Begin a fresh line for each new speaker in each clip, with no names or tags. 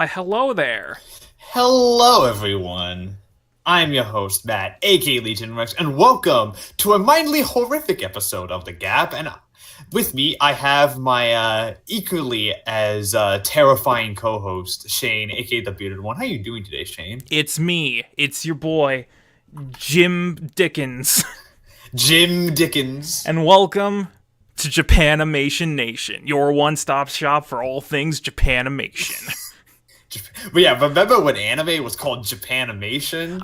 Why, hello there.
Hello, everyone. I'm your host, Matt, aka Legion Rex, and welcome to a mildly horrific episode of The G.A.P. And with me, I have my equally as terrifying co-host, Shane, aka The Bearded One. How are you doing today, Shane?
It's me. It's your boy, Jim Dickens.
Jim Dickens.
And welcome to Japanimation Nation, your one-stop shop for all things Japanimation.
But yeah, remember when anime was called Japanimation?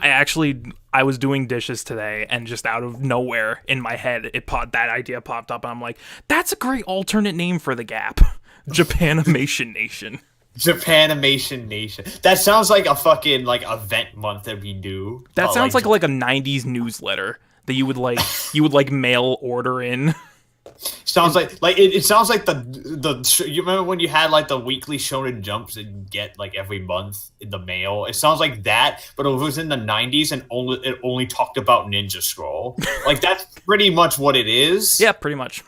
I was doing dishes today, and just out of nowhere in my head, that idea popped up, and I'm like, that's a great alternate name for the G.A.P. Japanimation Nation.
Japanimation Nation. That sounds like a fucking event month that we do.
That sounds like a 90s newsletter that you would mail order in.
Sounds like it sounds like the you remember when you had the weekly Shonen Jumps that you get every month in the mail? It sounds like that, but it was in the 90s and it only talked about Ninja Scroll. That's pretty much what it is.
Yeah, pretty much.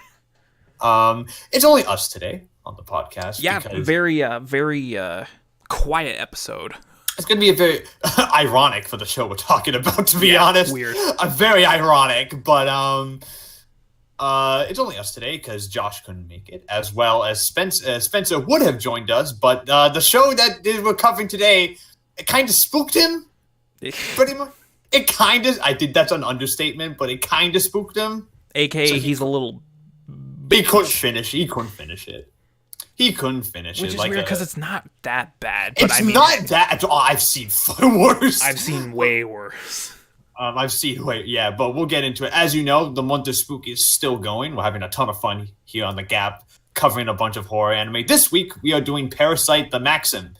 It's only us today on the podcast.
Yeah, very quiet episode.
It's going to be a very ironic for the show we're talking about, to be honest.
Weird.
Very ironic, but it's only us today because Josh couldn't make it, as well as Spencer would have joined us, but the show that we're covering today, it kind of spooked him, pretty much. I think that's an understatement, but it kind of spooked him.
AKA, so he's a little...
He couldn't finish it.
Which is weird, because it's not that bad.
But not that... Oh, I've seen worse.
I've seen way worse.
But we'll get into it. As you know, the month of Spook is still going. We're having a ton of fun here on The G.A.P, covering a bunch of horror anime. This week, we are doing Parasyte the Maxim.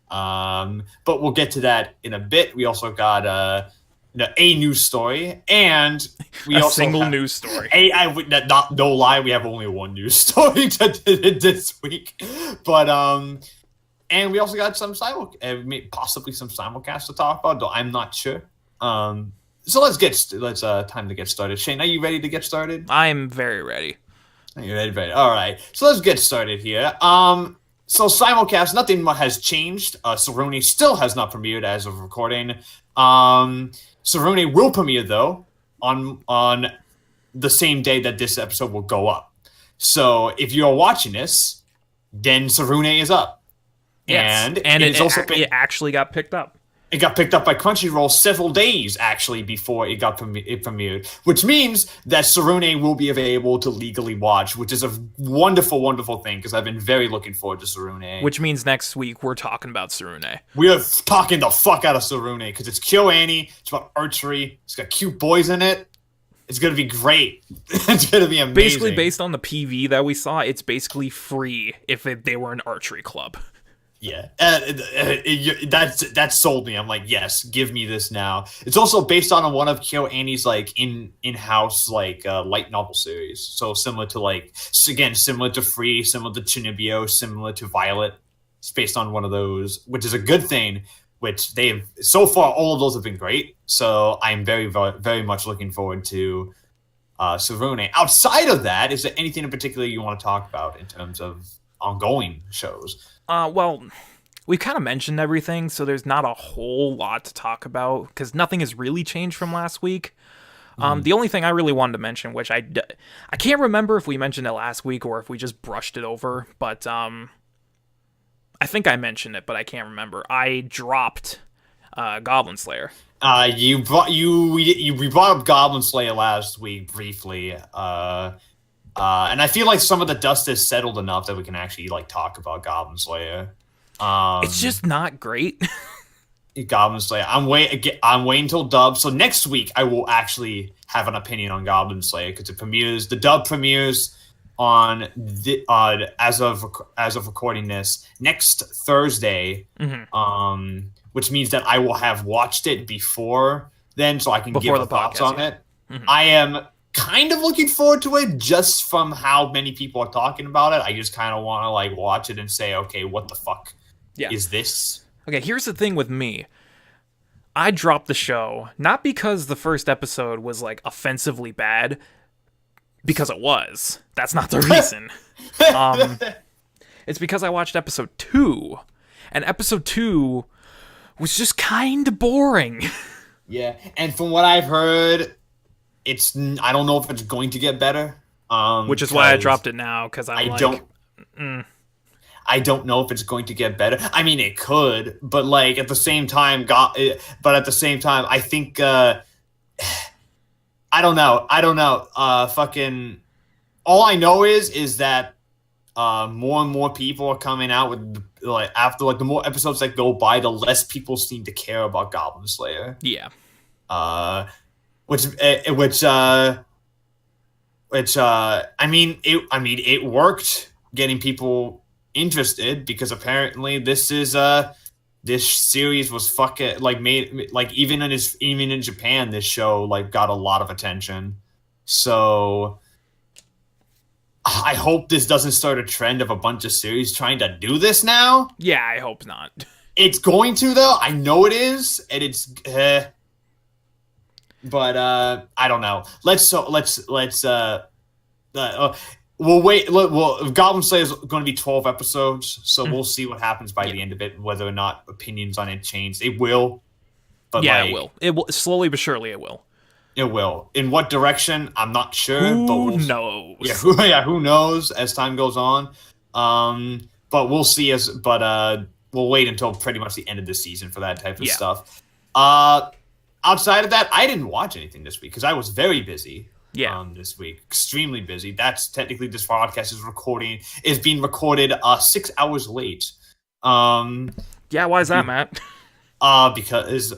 But we'll get to that in a bit. We also got a news story, and we also
single news story.
No lie, we have only one news story this week. But and we also got some possibly some simulcast to talk about, though I'm not sure. So let's time to get started. Shane, are you ready to get started?
I'm very ready.
Are you ready? All right. So let's get started here. So simulcast, nothing has changed. Saruni still has not premiered as of recording. Saruni will premiere though on the same day that this episode will go up. So if you're watching this, then Saruni is up.
Yes. And it actually got picked up.
It got picked up by Crunchyroll several days, actually, before it premiered, which means that Sarune will be available to legally watch, which is a wonderful, wonderful thing, because I've been very looking forward to Sarune.
Which means next week we're talking about Sarune.
We are talking the fuck out of Sarune, because it's KyoAni, it's about archery, it's got cute boys in it. It's going to be great. It's going to be amazing.
Basically, based on the PV that we saw, it's basically free if they were an archery club.
Yeah, that sold me. I'm like, yes, give me this now. It's also based on one of KyoAni's in-house light novel series. So similar to similar to Free, similar to Chinibyo, similar to Violet. It's based on one of those, which is a good thing. Which they've so far, all of those have been great. So I'm very, very much looking forward to Sarune. Outside of that, is there anything in particular you want to talk about in terms of ongoing shows?
Well, we kind of mentioned everything, so there's not a whole lot to talk about, because nothing has really changed from last week. The only thing I really wanted to mention, which I can't remember if we mentioned it last week or if we just brushed it over, but I think I mentioned it, but I can't remember. I dropped Goblin Slayer.
We brought up Goblin Slayer last week briefly, and I feel like some of the dust has settled enough that we can actually talk about Goblin Slayer.
It's just not great.
Goblin Slayer. I'm waiting till dub. So next week I will actually have an opinion on Goblin Slayer because it premieres. The dub premieres on as of recording this next Thursday.
Mm-hmm.
Which means that I will have watched it before then, so I can give the thoughts on it. Mm-hmm. I am kind of looking forward to it just from how many people are talking about it. I just kind of want to watch it and say, okay, what the fuck is this?
Okay, here's the thing with me. I dropped the show not because the first episode was offensively bad, because it was. That's not the reason. It's because I watched episode 2, And episode 2 was just kind of boring.
Yeah, and from what I've heard, I don't know if it's going to get better.
Which is why I dropped it now, because I'm
I don't know if it's going to get better. I mean, it could, but like at the same time, I think I don't know. Fucking. All I know is that more and more people are coming out with after the more episodes that go by, the less people seem to care about Goblin Slayer.
Yeah.
Which it worked getting people interested, because apparently this series was fucking made even in Japan, this show got a lot of attention. So I hope this doesn't start a trend of a bunch of series trying to do this now.
Yeah, I hope not.
It's going to, though. I know it is, and it's but I don't know. We'll wait. Goblin Slayer is going to be 12 episodes, so we'll see what happens by the end of it, whether or not opinions on it change. It will. But
yeah, it will. It will. Slowly but surely, it will.
It will. In what direction, I'm not sure.
Who knows?
Yeah, who knows as time goes on. But we'll see. We'll wait until pretty much the end of the season for that type of stuff. Outside of that, I didn't watch anything this week because I was very busy.
Yeah.
This week, extremely busy. That's technically this podcast is being recorded 6 hours late.
Yeah, why is that, Matt?
Because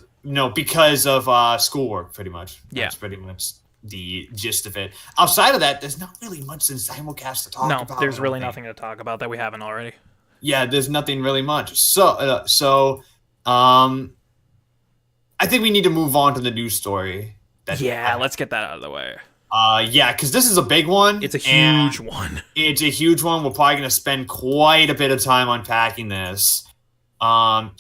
of schoolwork, pretty much. That's pretty much the gist of it. Outside of that, there's not really much in simulcast to talk about.
No, there's really nothing to talk about that we haven't already.
Yeah, there's nothing really much. So, I think we need to move on to the news story.
Let's get that out of the way.
Because this is a big one.
It's a huge one.
It's a huge one. We're probably going to spend quite a bit of time unpacking this. For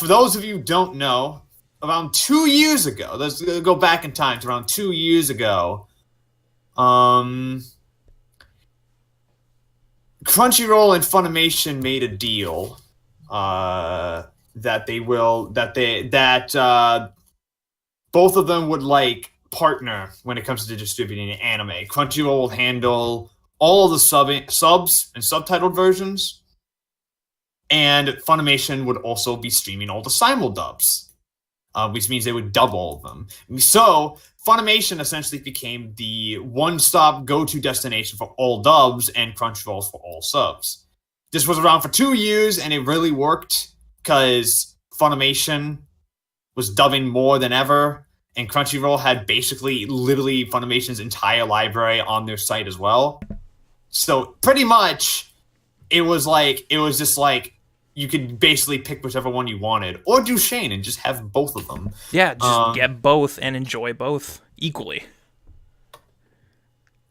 those of you who don't know, around 2 years ago, let's go back in time to around 2 years ago, Crunchyroll and Funimation made a deal that both of them would partner when it comes to distributing anime. Crunchyroll will handle all of the subs and subtitled versions, and Funimation would also be streaming all the simuldubs, which means they would dub all of them. So Funimation essentially became the one-stop go-to destination for all dubs and Crunchyroll for all subs. This was around for 2 years, and it really worked because Funimation was dubbing more than ever, and Crunchyroll had literally Funimation's entire library on their site as well. So pretty much, it was just you could basically pick whichever one you wanted, or do Shane and just have both of them.
Yeah, just get both and enjoy both equally.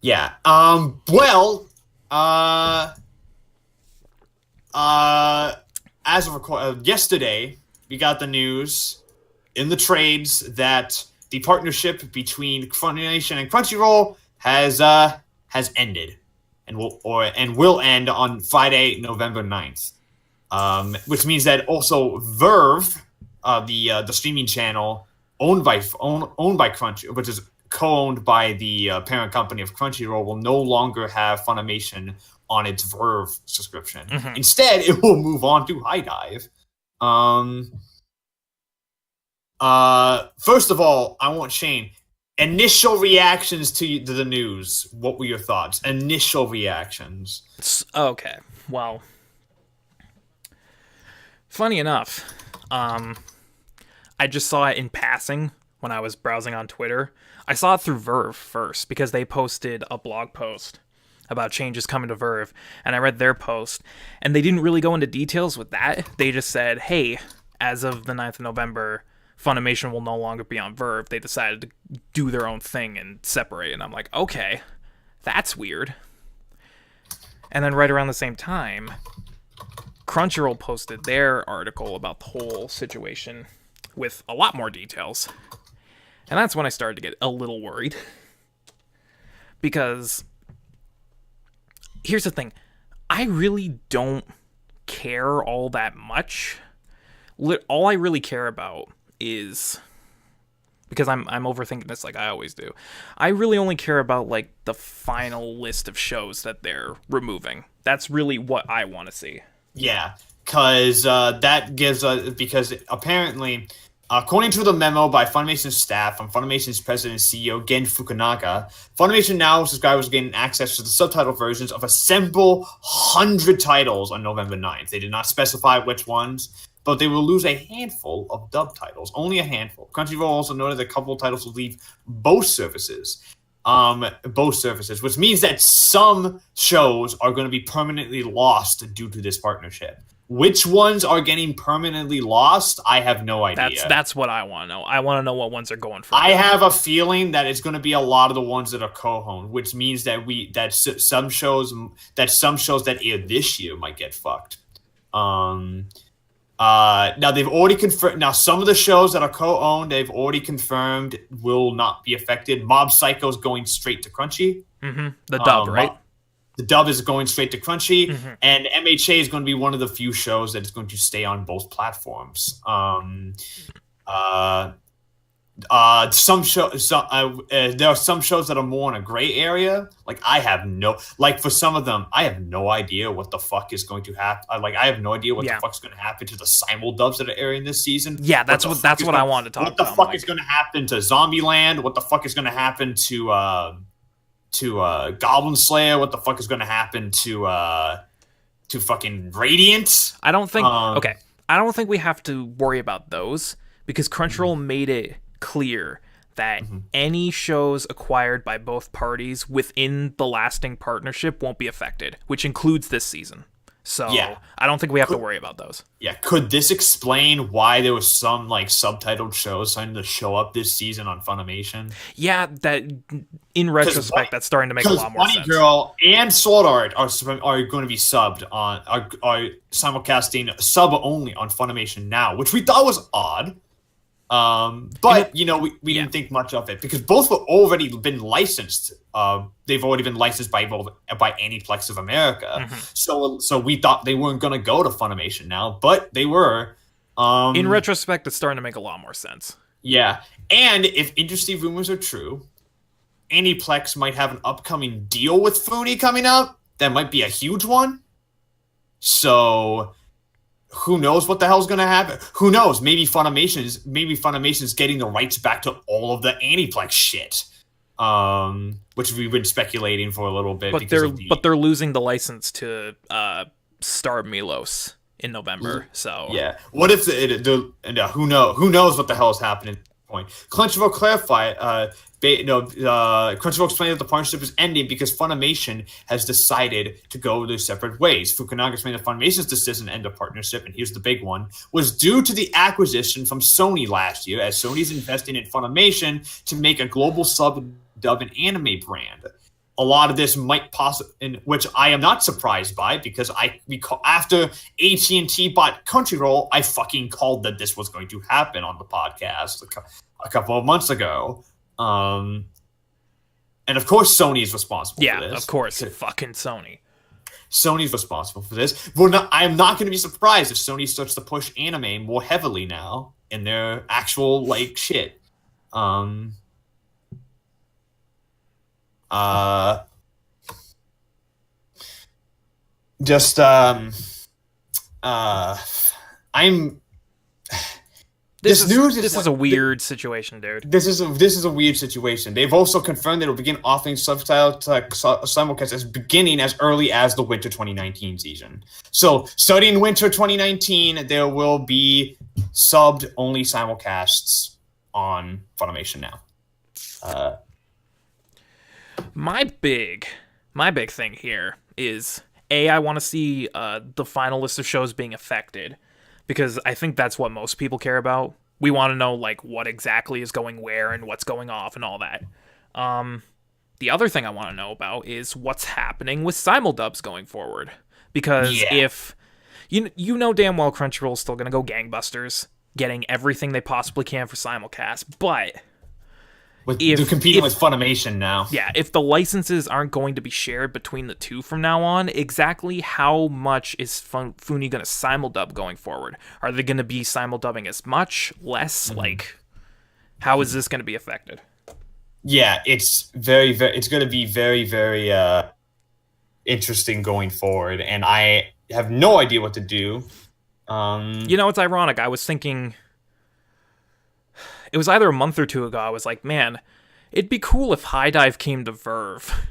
Yeah. As of yesterday, we got the news in the trades that the partnership between Funimation and Crunchyroll has ended, and will end on Friday, November 9th. Which means that also Verve, the streaming channel owned by Crunchyroll, which is co-owned by the parent company of Crunchyroll, will no longer have Funimation on its Verve subscription. Mm-hmm. Instead, it will move on to HIDIVE. First of all, I want Shane. Initial reactions to the news. What were your thoughts? Initial reactions.
Okay. Well, funny enough, I just saw it in passing when I was browsing on Twitter. I saw it through Verve first because they posted a blog post about changes coming to Verve, and I read their post, and they didn't really go into details with that. They just said, hey, as of the 9th of November, Funimation will no longer be on Verve. They decided to do their own thing and separate, and I'm like, okay, that's weird. And then right around the same time, Crunchyroll posted their article about the whole situation with a lot more details. And that's when I started to get a little worried. Because here's the thing. I really don't care all that much. All I really care about is, because I'm overthinking this like I always do, I really only care about like the final list of shows that they're removing. That's really what I want to see.
Yeah, because that gives because apparently, according to the memo by Funimation's staff from Funimation's president and CEO Gen Fukunaga, Funimation Now subscribers are getting access to the subtitle versions of a several hundred titles on November 9th. They did not specify which ones, but they will lose a handful of dub titles. Only a handful. Crunchyroll also noted that a couple of titles will leave both services. Which means that some shows are going to be permanently lost due to this partnership. Which ones are getting permanently lost? I have no idea.
That's what I want to know. I want to know what ones are going for.
I have a feeling that it's going to be a lot of the ones that are co-owned, which means that some shows that air this year might get fucked. Now they've already confirmed. Now some of the shows that are co-owned, they've already confirmed will not be affected. Mob Psycho is going straight to Crunchy.
Mm-hmm. The dub, right?
The dub is going straight to Crunchy, and MHA is going to be one of the few shows that is going to stay on both platforms. There are some shows that are more in a gray area. For some of them, I have no idea what the fuck is going to happen. I have no idea what the fuck's going to happen to the simul dubs that are airing this season.
Yeah, that's what I wanted to talk about.
What the fuck is going to happen to Zombieland? What the fuck is going to happen to Goblin Slayer? What the fuck is going to happen to fucking Radiant?
I don't think we have to worry about those because Crunchyroll made it clear that any shows acquired by both parties within the lasting partnership won't be affected, which includes this season. So I don't think we have to worry about those. Yeah,
could this explain why there was some subtitled shows starting to show up this season on Funimation?
Yeah, that in retrospect, that's starting to make a lot more sense.
Bunny Girl and Sword Art are going to be subbed on are simulcasting sub only on Funimation Now, which we thought was odd. But we didn't think much of it because both were already been licensed. They've already been licensed by Aniplex of America. So we thought they weren't going to go to Funimation Now, but they were.
In retrospect, it's starting to make a lot more sense.
Yeah, and if industry rumors are true, Aniplex might have an upcoming deal with Funi coming up. That might be a huge one. So who knows what the hell's going to happen? Who knows? Maybe Funimation's getting the rights back to all of the Aniplex shit, which we've been speculating for a little bit.
But they're losing the license to Star Milos in November. So
yeah, what if who knows what the hell is happening? Point. Crunchyroll clarified. Crunchyroll explained that the partnership is ending because Funimation has decided to go their separate ways. Fukunaga explained that Funimation's decision to end the partnership, and here's the big one, was due to the acquisition from Sony last year, as Sony's investing in Funimation to make a global sub, dub, and anime brand. A lot of this might possibly, which I am not surprised by, because after AT&T bought Crunchyroll, I fucking called that this was going to happen on the podcast a couple of months ago. And of course, Sony is responsible for this.
Yeah, of course, fucking Sony.
Sony's responsible for this. I am not going to be surprised if Sony starts to push anime more heavily now in their actual shit. This is
a weird situation, dude.
This is a weird situation. They've also confirmed that it will begin offering subtitles simulcasts beginning as early as the winter 2019 season. So, starting winter 2019, there will be subbed only simulcasts on Funimation Now.
My big thing here is I want to see the final list of shows being affected, because I think that's what most people care about. We want to know what exactly is going where and what's going off and all that. The other thing I want to know about is what's happening with simuldubs going forward, because if you know damn well Crunchyroll's still gonna go gangbusters, getting everything they possibly can for simulcast, but
They're competing with Funimation now.
Yeah, if the licenses aren't going to be shared between the two from now on, exactly how much is Funi going to simuldub going forward? Are they going to be simuldubbing as much, less? Like, how is this going to be affected?
Yeah, it's it's going to be very, very interesting going forward, and I have no idea what to do.
You know, it's ironic. I was thinking, it was either a month or two ago, I was like, man, it'd be cool if HIDIVE came to Verve.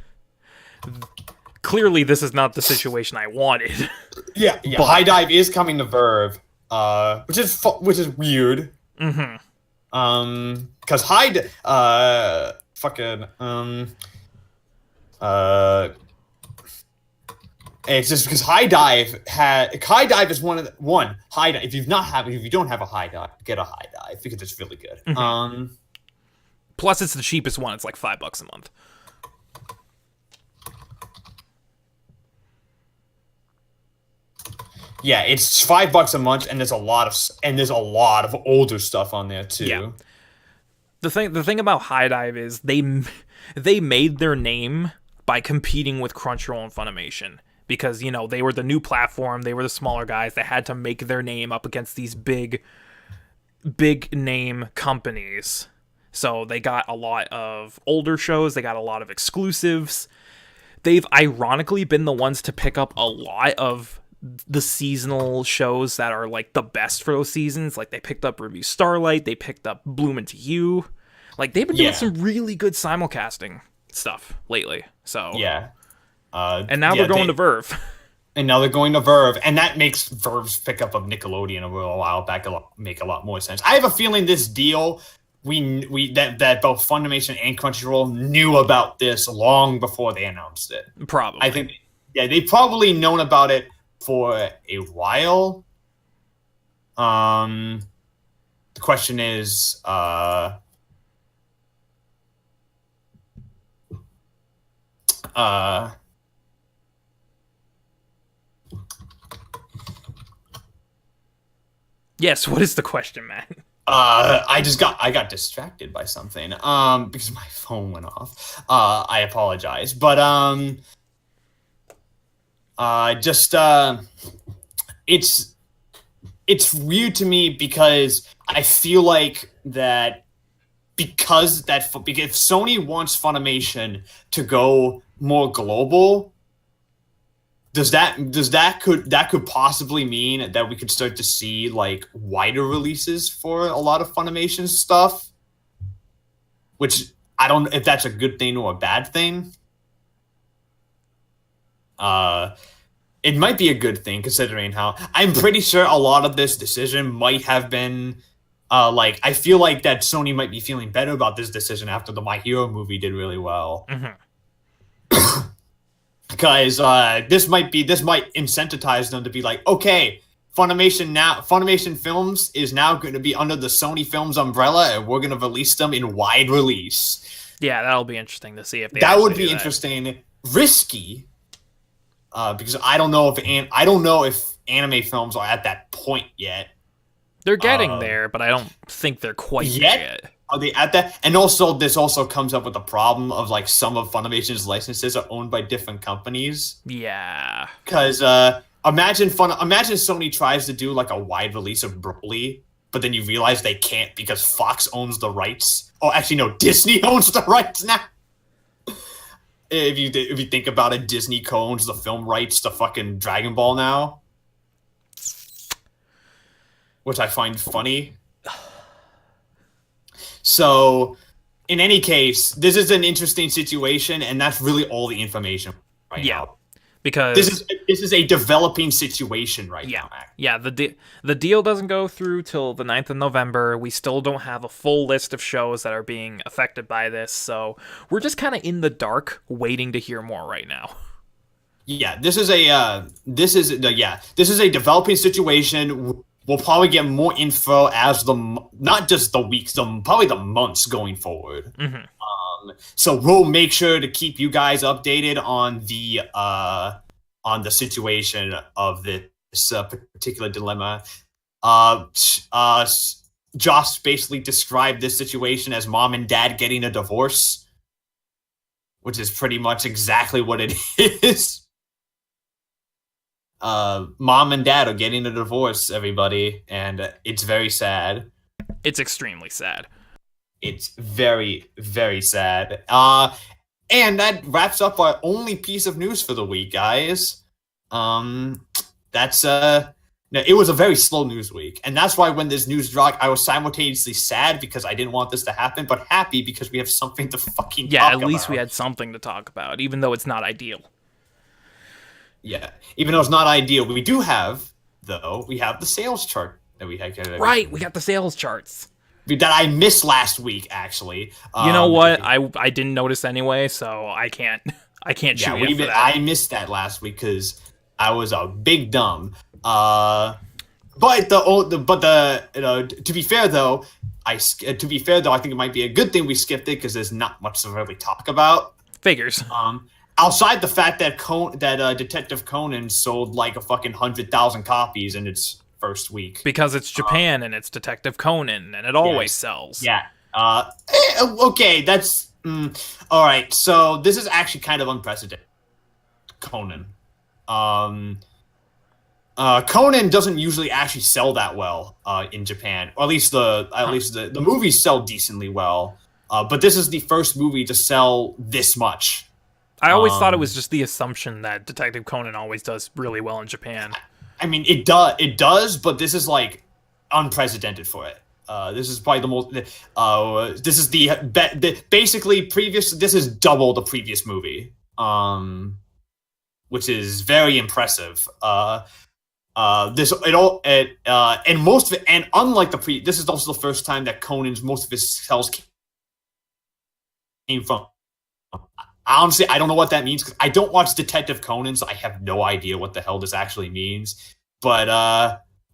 Clearly, this is not the situation I wanted.
Yeah, but HIDIVE is coming to Verve, which is weird. Because it's just because HIDIVE is HIDIVE. If you don't have a HIDIVE, get a HIDIVE because it's really good.
Plus, it's the cheapest one. It's like $5 a month.
Yeah, it's $5 a month, and there's a lot of older stuff on there too.
Yeah. The thing about HIDIVE is they made their name by competing with Crunchyroll and Funimation. Because, you know, they were the new platform, they were the smaller guys, they had to make their name up against these big name companies. So they got a lot of older shows, they got a lot of exclusives. They've ironically been the ones to pick up a lot of the seasonal shows that are like the best for those seasons. Like they picked up Review Starlight, they picked up Bloom Into You. Like they've been doing some really good simulcasting stuff lately. So
yeah.
And now they're going to Verve.
And now they're going to Verve, and that makes Verve's pickup of Nickelodeon a while back make a lot more sense. I have a feeling this deal, that both Funimation and Crunchyroll knew about this long before they announced it.
Probably.
I think, yeah, they've probably known about it for a while. The question is,
yes, what is the question, Matt?
I got distracted by something because my phone went off. I apologize, but it's weird to me because I feel like that because if Sony wants Funimation to go more global, that could possibly mean that we could start to see like wider releases for a lot of Funimation stuff, which I don't know if that's a good thing or a bad thing. It might be a good thing considering how I'm pretty sure a lot of this decision might have been I feel like that Sony might be feeling better about this decision after the My Hero movie did really well. Because this might incentivize them to be like, okay, Funimation Films is now going to be under the Sony Films umbrella, and we're going to release them in wide release.
Yeah, that'll be interesting to see if they.
That would be interesting. Risky, because I don't know if anime films are at that point yet.
They're getting there, but I don't think they're quite there yet.
Are they at that? And also, this also comes up with the problem of like some of Funimation's licenses are owned by different companies.
Yeah.
Because imagine Sony tries to do like a wide release of Broly, but then you realize they can't because Fox owns the rights. Oh, actually, no, Disney owns the rights now. If you think about it, Disney owns the film rights to fucking Dragon Ball now, which I find funny. So, in any case, this is an interesting situation, and that's really all the information right now.
Because
this is a developing situation right now.
Yeah, the deal doesn't go through till the 9th of November. We still don't have a full list of shows that are being affected by this, so we're just kind of in the dark, waiting to hear more right now.
Yeah, this is a developing situation. We'll probably get more info as not just the weeks, probably the months going forward. So we'll make sure to keep you guys updated on the situation of this particular dilemma. Josh basically described this situation as mom and dad getting a divorce, which is pretty much exactly what it is. Mom and dad are getting a divorce, everybody, and it's very sad.
It's extremely sad.
It's very, very sad. And that wraps up our only piece of news for the week, guys. That's no, it was a very slow news week, and that's why when this news dropped, I was simultaneously sad because I didn't want this to happen, but happy because we have something to fucking talk
Yeah,
about.
at least we had something to talk about, even though it's not ideal.
Yeah, even though it's not ideal, we do have, though, we have the sales chart that we had.
Right, we got the sales charts.
That I missed last week, actually.
You know what? I didn't notice anyway, so I can't shoot you for that.
I missed that last week because I was a big dumb. To be fair though, I think it might be a good thing we skipped it because there's not much to really talk about.
Figures.
Outside the fact that Detective Conan sold like a fucking 100,000 copies in its first week
because it's Japan and it's Detective Conan and it always sells.
Yeah. Okay, that's all right. So this is actually kind of unprecedented. Conan. Conan doesn't usually actually sell that well in Japan, or at least the movies sell decently well. But this is the first movie to sell this much.
I always thought it was just the assumption that Detective Conan always does really well in Japan.
I mean, it does, but this is like unprecedented for it. This is probably the most. This is basically previous. This is double the previous movie, which is very impressive. This and most of it, and unlike this is also the first time that Conan's most of his sales came from. Honestly, I don't know what that means because I don't watch Detective Conan, so I have no idea what the hell this actually means. But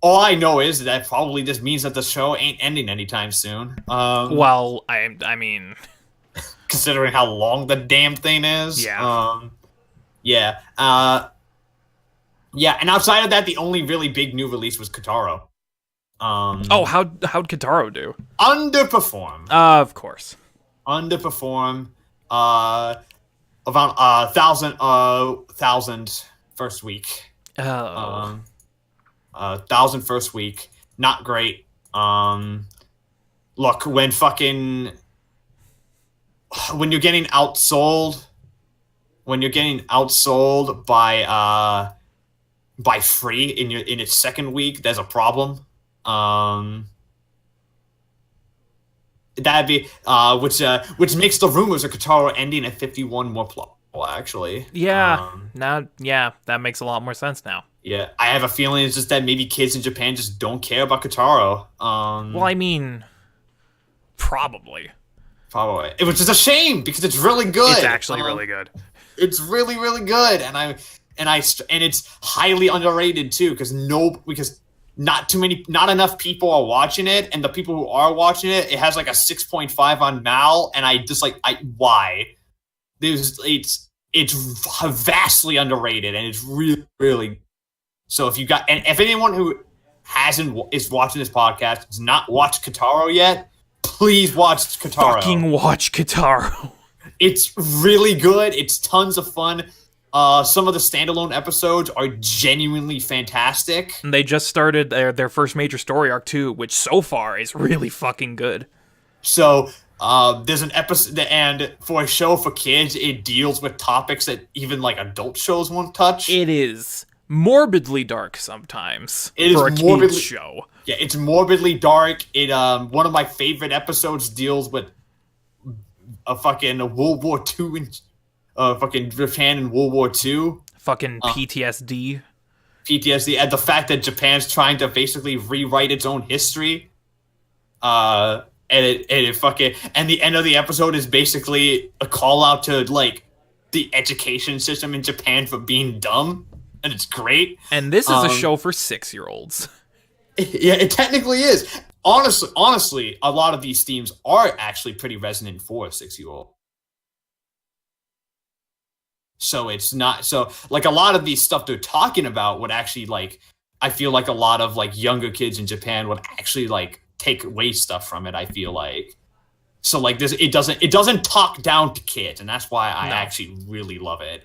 all I know is that probably this means that the show ain't ending anytime soon.
Well, I mean,
considering how long the damn thing is.
Yeah.
Yeah. Yeah, and outside of that, the only really big new release was Kataro.
How'd Kataro do?
Underperform.
Of course.
Underperform. About 1,000 first week. 1,000 first week. Not great. Look, when you're getting outsold by Free in its second week, there's a problem. That'd be which makes the rumors of Kataro ending at 51 more plausible, actually.
Yeah. That makes a lot more sense now.
Yeah, I have a feeling it's just that maybe kids in Japan just don't care about Kataro.
Well, I mean, probably.
It was just a shame because it's really good.
It's actually really good.
It's really, really good, and it's highly underrated too because not enough people are watching it, and the people who are watching it, it has like a 6.5 on Mal, and why? It's vastly underrated, and it's really, really. So if anyone who is watching this podcast has not watched Kataro yet, please watch Kataro.
Fucking watch Kataro.
It's really good. It's tons of fun. Some of the standalone episodes are genuinely fantastic.
And they just started their first major story arc too, which so far is really fucking good.
So there's an episode, and for a show for kids, it deals with topics that even like adult shows won't touch.
It is morbidly dark sometimes.
It
for
is
a kids show.
Yeah, it's morbidly dark. It one of my favorite episodes deals with a fucking World War II and fucking Japan in World War II.
Fucking PTSD.
PTSD, and the fact that Japan's trying to basically rewrite its own history. And the end of the episode is basically a call out to like the education system in Japan for being dumb, and it's great.
And this is a show for 6-year-olds.
Yeah, it technically is. Honestly, a lot of these themes are actually pretty resonant for a 6-year-old. So it's not so like a lot of these stuff they're talking about would actually like I feel like a lot of like younger kids in Japan would actually like take away stuff from it, I feel like. So like this, it doesn't talk down to kids, and that's why I actually really love it.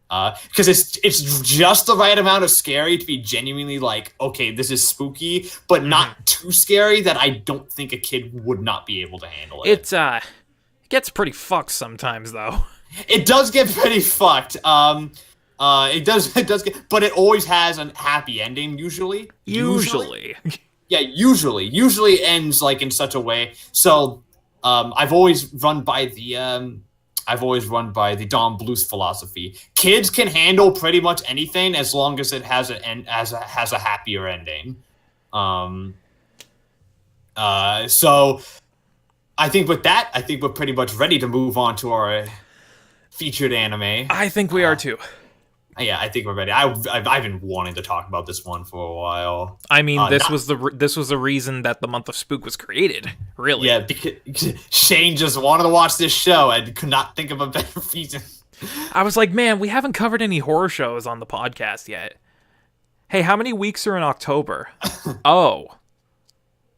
Because it's just the right amount of scary to be genuinely like, okay, this is spooky, but not too scary that I don't think a kid would not be able to handle it.
It gets pretty fucked sometimes, though.
It does get pretty fucked. It does get, but it always has a happy ending. Usually. Yeah, usually ends like in such a way. So, I've always run by the Don Bluth philosophy. Kids can handle pretty much anything as long as it has a happier ending. So I think with that, I think we're pretty much ready to move on to our featured anime.
I think we are too.
Yeah, I think we're ready. I've been wanting to talk about this one for a while.
I mean, this was the reason that the month of Spook was created. Really?
Yeah, because Shane just wanted to watch this show and could not think of a better reason.
I was like, man, we haven't covered any horror shows on the podcast yet. Hey, how many weeks are in October? Oh.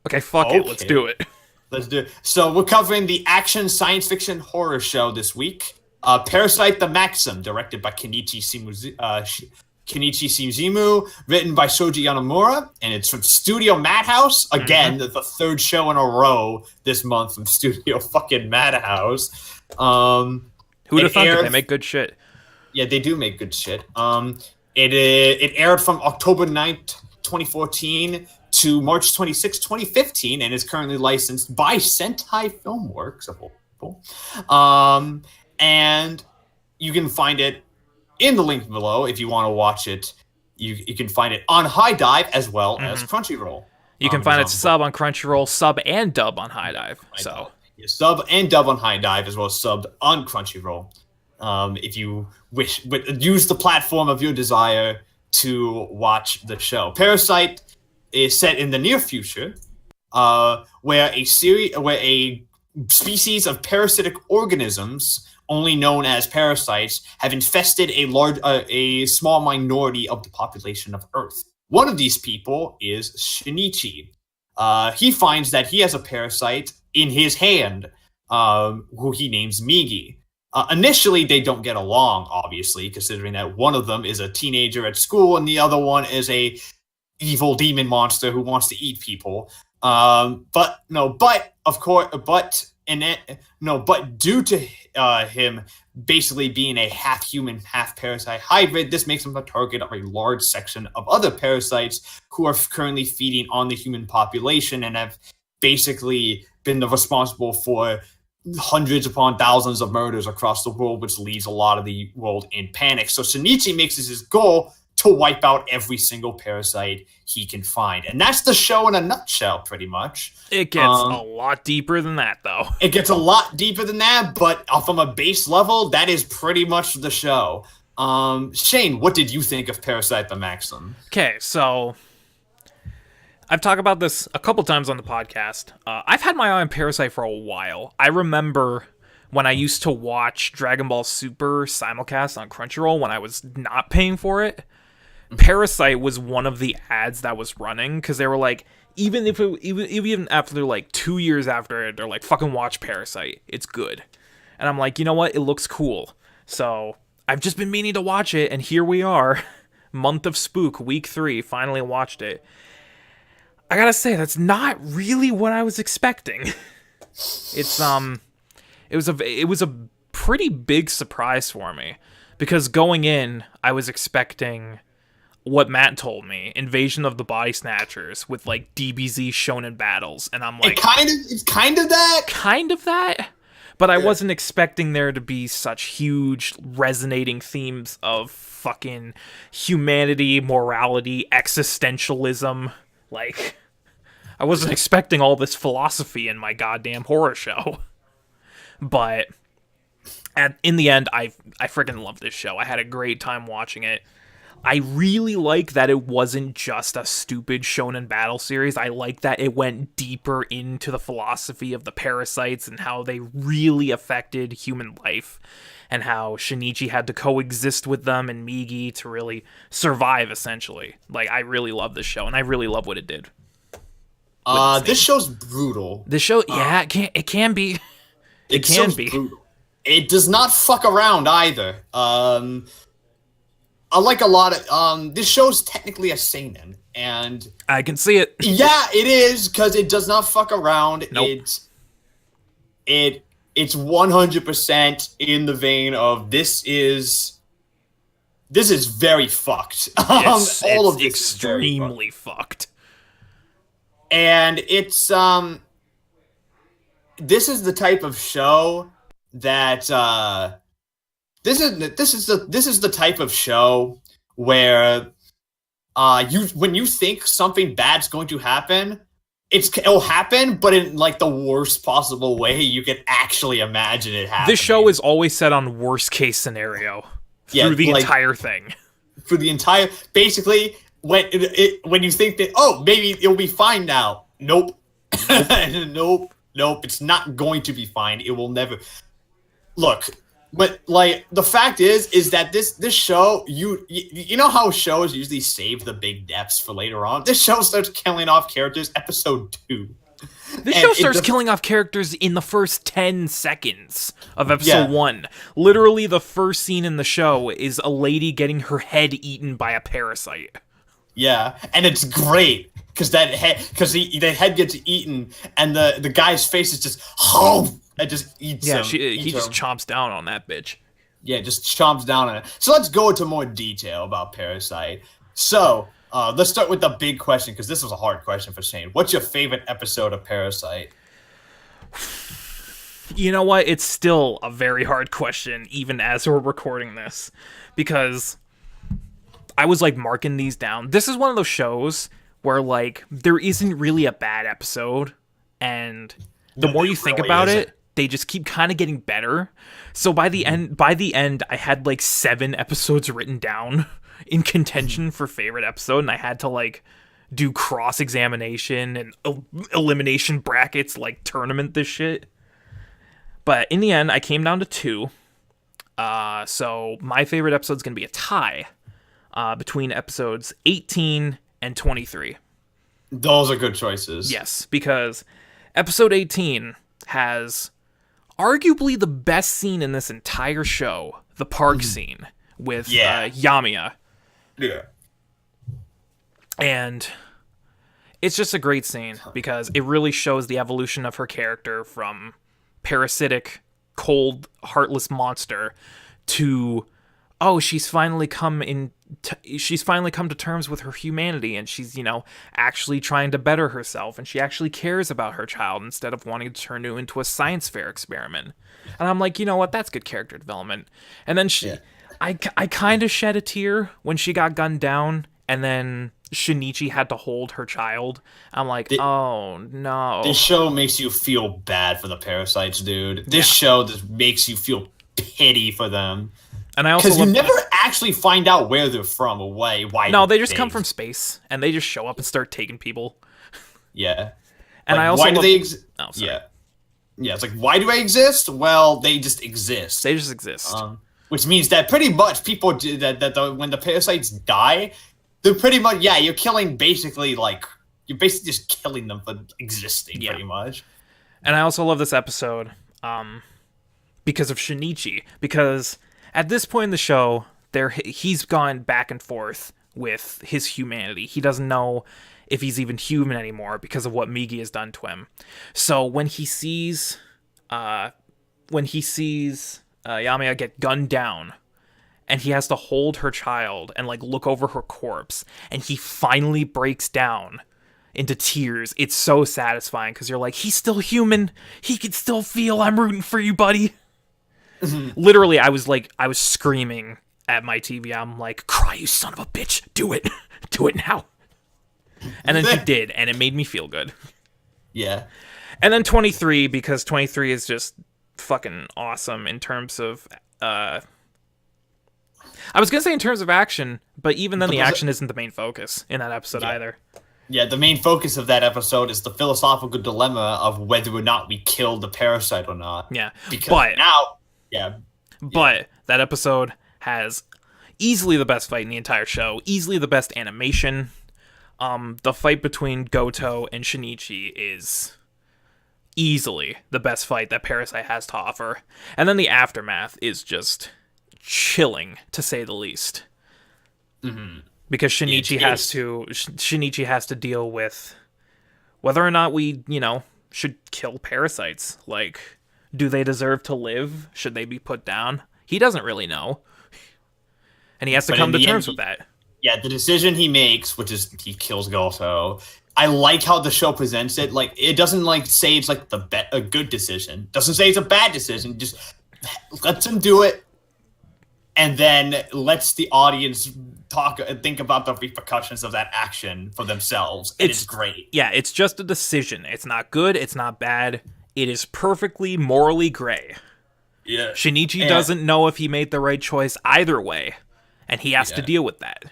Okay, fuck it. Let's do it.
Let's do it. So we're covering the action science fiction horror show this week. Parasyte the Maxim, directed by Kenichi Shimizu, written by Shoji Yonemura, and it's from Studio Madhouse. Again, the third show in a row this month from Studio fucking Madhouse.
Who'd have thought that they make good shit?
Yeah, they do make good shit. It aired from October 9th, 2014 to March 26, 2015, and is currently licensed by Sentai Filmworks, of all people. And you can find it in the link below if you want to watch it. You can find it on HIDIVE as well as Crunchyroll.
You can find it sub on Crunchyroll, sub and dub on HIDIVE. So
yeah, sub and dub on HIDIVE as well as subbed on Crunchyroll. If you wish, use the platform of your desire to watch the show. Parasyte is set in the near future, where a species of parasitic organisms, only known as parasites, have infested a small minority of the population of Earth. One of these people is Shinichi. He finds that he has a parasite in his hand, who he names Migi. Initially, they don't get along, obviously, considering that one of them is a teenager at school and the other one is a evil demon monster who wants to eat people. But due to him basically being a half human, half parasite hybrid, this makes him a target of a large section of other parasites who are currently feeding on the human population and have basically been responsible for hundreds upon thousands of murders across the world, which leaves a lot of the world in panic. So Shinichi makes this his goal to wipe out every single parasite he can find. And that's the show in a nutshell, pretty much.
It gets a lot deeper than that, though.
It gets a lot deeper than that, but from a base level, that is pretty much the show. Shane, what did you think of Parasyte the Maxim?
Okay, so I've talked about this a couple times on the podcast. I've had my eye on Parasyte for a while. I remember when I used to watch Dragon Ball Super simulcast on Crunchyroll when I was not paying for it. Parasyte was one of the ads that was running because they were like, even after like 2 years after it, they're like, fucking watch Parasyte. It's good. And I'm like, you know what? It looks cool. So I've just been meaning to watch it, and here we are. Month of Spook, week 3, finally watched it. I gotta say, that's not really what I was expecting. It was a pretty big surprise for me because going in, I was expecting what Matt told me, Invasion of the Body Snatchers with like DBZ shonen battles, and I'm like,
it's kind of that,
but I wasn't expecting there to be such huge resonating themes of fucking humanity, morality, existentialism. Like, I wasn't expecting all this philosophy in my goddamn horror show. But in the end, I freaking love this show. I had a great time watching it. I really like that it wasn't just a stupid shonen battle series. I like that it went deeper into the philosophy of the parasites and how they really affected human life and how Shinichi had to coexist with them and Migi to really survive, essentially. Like, I really love this show, and I really love what it did.
This show's brutal.
This show, yeah, it can be. It can be.
Brutal. It does not fuck around either. I like a lot of this show's technically a seinen, and
I can see it.
Yeah, it is, because it does not fuck around.
Nope.
It's 100% in the vein of this is very fucked. All of this
extremely
is
fucked.
And it's this is the type of show that this is the type of show where when you think something bad's going to happen, it'll happen, but in like the worst possible way you can actually imagine it happening.
This show is always set on worst case scenario through the entire thing.
For the entire, basically, when you think that maybe it'll be fine now. Nope. Nope. It's not going to be fine. It will never. Look. But like the fact is that this show, you know how shows usually save the big deaths for later on. This show starts killing off characters episode 2.
This show starts killing off characters in the first 10 seconds of episode 1. Literally, the first scene in the show is a lady getting her head eaten by a parasite.
Yeah, and it's great because the head gets eaten, and the guy's face is just it just eats him.
He just chomps down on that bitch.
Yeah, just chomps down on it. So let's go into more detail about Parasyte. So let's start with the big question, because this was a hard question for Shane. What's your favorite episode of Parasyte?
You know what? It's still a very hard question, even as we're recording this, because I was like marking these down. This is one of those shows where like there isn't really a bad episode, and the more you think about it, they just keep kind of getting better. So by the end, I had like 7 episodes written down in contention for favorite episode, and I had to like do cross-examination and elimination brackets, like tournament this shit. But in the end, I came down to 2. So my favorite episode is going to be a tie between episodes 18 and 23.
Those are good choices.
Yes, because episode 18 has arguably the best scene in this entire show, the park scene with Yamiya.
Yeah.
And it's just a great scene because it really shows the evolution of her character from parasitic, cold, heartless monster to she's finally come to terms with her humanity, and she's, actually trying to better herself, and she actually cares about her child instead of wanting to turn it into a science fair experiment. And I'm like, you know what? That's good character development. And then I kind of shed a tear when she got gunned down, and then Shinichi had to hold her child. I'm like, oh no.
This show makes you feel bad for the parasites, dude. This show just makes you feel pity for them.
And I also
because you never actually find out where they're from or why.
No, they just come from space, and they just show up and start taking people.
Yeah.
And I also
why do they exist?
Oh, sorry.
Yeah. It's like, why do they exist? Well, they just exist.
They just exist.
Which means that pretty much people do that. When the parasites die, they're pretty much you're killing basically you're basically just killing them for existing pretty much.
And I also love this episode because of Shinichi, because at this point in the show, he's gone back and forth with his humanity. He doesn't know if he's even human anymore because of what Migi has done to him. So when he sees Yamiya get gunned down, and he has to hold her child and look over her corpse, and he finally breaks down into tears. It's so satisfying because you're like, he's still human. He can still feel. I'm rooting for you, buddy. Literally, I was screaming at my TV. I'm like, cry, you son of a bitch. Do it. Do it now. And then he did, and it made me feel good.
Yeah.
And then 23, because 23 is just fucking awesome in terms of... I was going to say in terms of action, but even then the action isn't the main focus in that episode either.
Yeah, the main focus of that episode is the philosophical dilemma of whether or not we kill the parasite or not.
Yeah.
Because
But that episode has easily the best fight in the entire show, easily the best animation. The fight between Goto and Shinichi is easily the best fight that Parasyte has to offer. And then the aftermath is just chilling, to say the least.
Mm-hmm.
Because Shinichi has to deal with whether or not we, should kill parasites. Like, do they deserve to live? Should they be put down? He doesn't really know. And he has to come to terms with that.
Yeah, the decision he makes, which is he kills Goto. I like how the show presents it. Like, it doesn't say it's like a good decision. Doesn't say it's a bad decision. Just lets him do it, and then lets the audience talk and think about the repercussions of that action for themselves. And it's great.
Yeah, it's just a decision. It's not good. It's not bad. It is perfectly morally gray.
Yeah.
Shinichi doesn't know if he made the right choice either way, and he has to deal with that.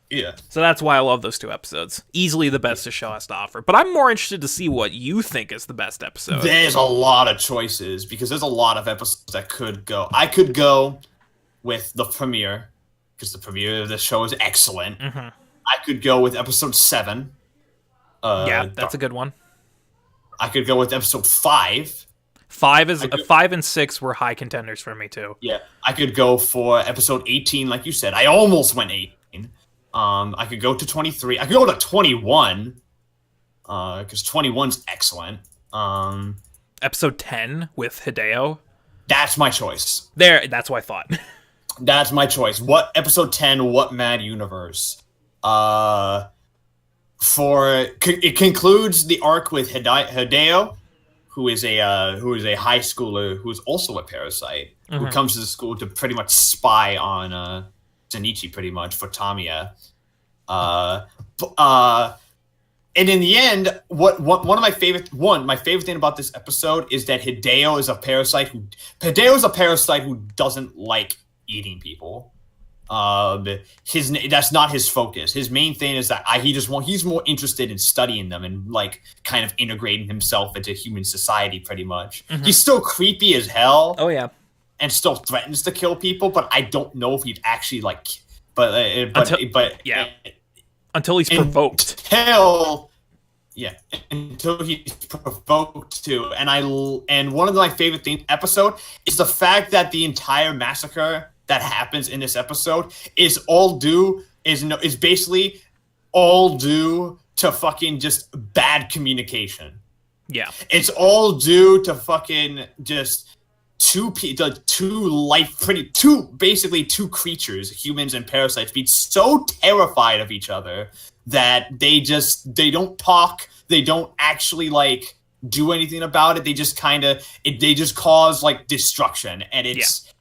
Yeah.
So that's why I love those 2 episodes. Easily the best the show has to offer. But I'm more interested to see what you think is the best episode.
There's a lot of choices, because there's a lot of episodes that could go. I could go with the premiere, because the premiere of the show is excellent.
Mm-hmm.
I could go with episode 7.
Yeah, that's a good one.
I could go with episode 5.
5 and 6 were high contenders for me too.
Yeah, I could go for episode 18, like you said. I almost went 18. I could go to 23. I could go to 21, because 21's excellent.
Episode 10 with Hideo.
That's my choice.
That's what I thought.
That's my choice. What episode 10? What Mad Universe? It concludes the arc with Hideo, who is a high schooler who is also a parasite, who comes to the school to pretty much spy on Shinichi, pretty much, for Tamiya. And in the end, my favorite thing about this episode is that Hideo is a parasite who doesn't like eating people. That's not his focus. His main thing is that he's more interested in studying them and like kind of integrating himself into human society, pretty much. Mm-hmm. He's still creepy as hell.
Oh yeah.
And still threatens to kill people, but I don't know if he'd actually like.
Until he's provoked.
Until he's provoked to. And one of my favorite episode is the fact that the entire massacre that happens in this episode is basically all due to fucking just bad communication.
Yeah.
It's all due to fucking just two creatures, humans and parasites, being so terrified of each other that they don't talk, they don't actually like do anything about it. They just cause like destruction, and it's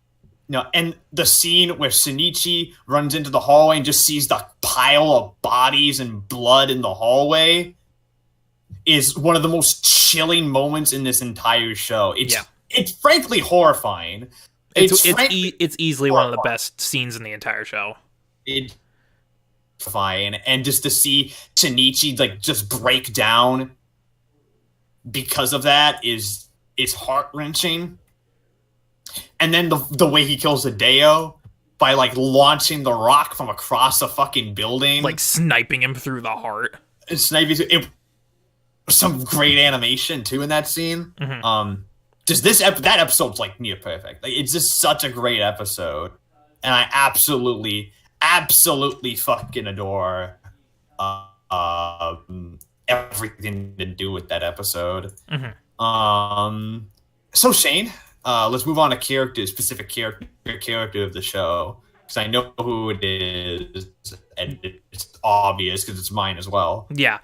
and the scene where Shinichi runs into the hallway and just sees the pile of bodies and blood in the hallway is one of the most chilling moments in this entire show. It's frankly horrifying.
It's easily one of the best scenes in the entire show.
It's horrifying, and just to see Shinichi like just break down because of that is heart-wrenching. And then the way he kills Hideo by like launching the rock from across a fucking building,
like sniping him through the heart.
Some great animation too in that scene.
Mm-hmm.
Just that episode's like near perfect. Like, it's just such a great episode, and I absolutely fucking adore everything to do with that episode.
Mm-hmm.
So Shane, let's move on to specific character of the show, because I know who it is, and it's obvious because it's mine as well.
Yeah.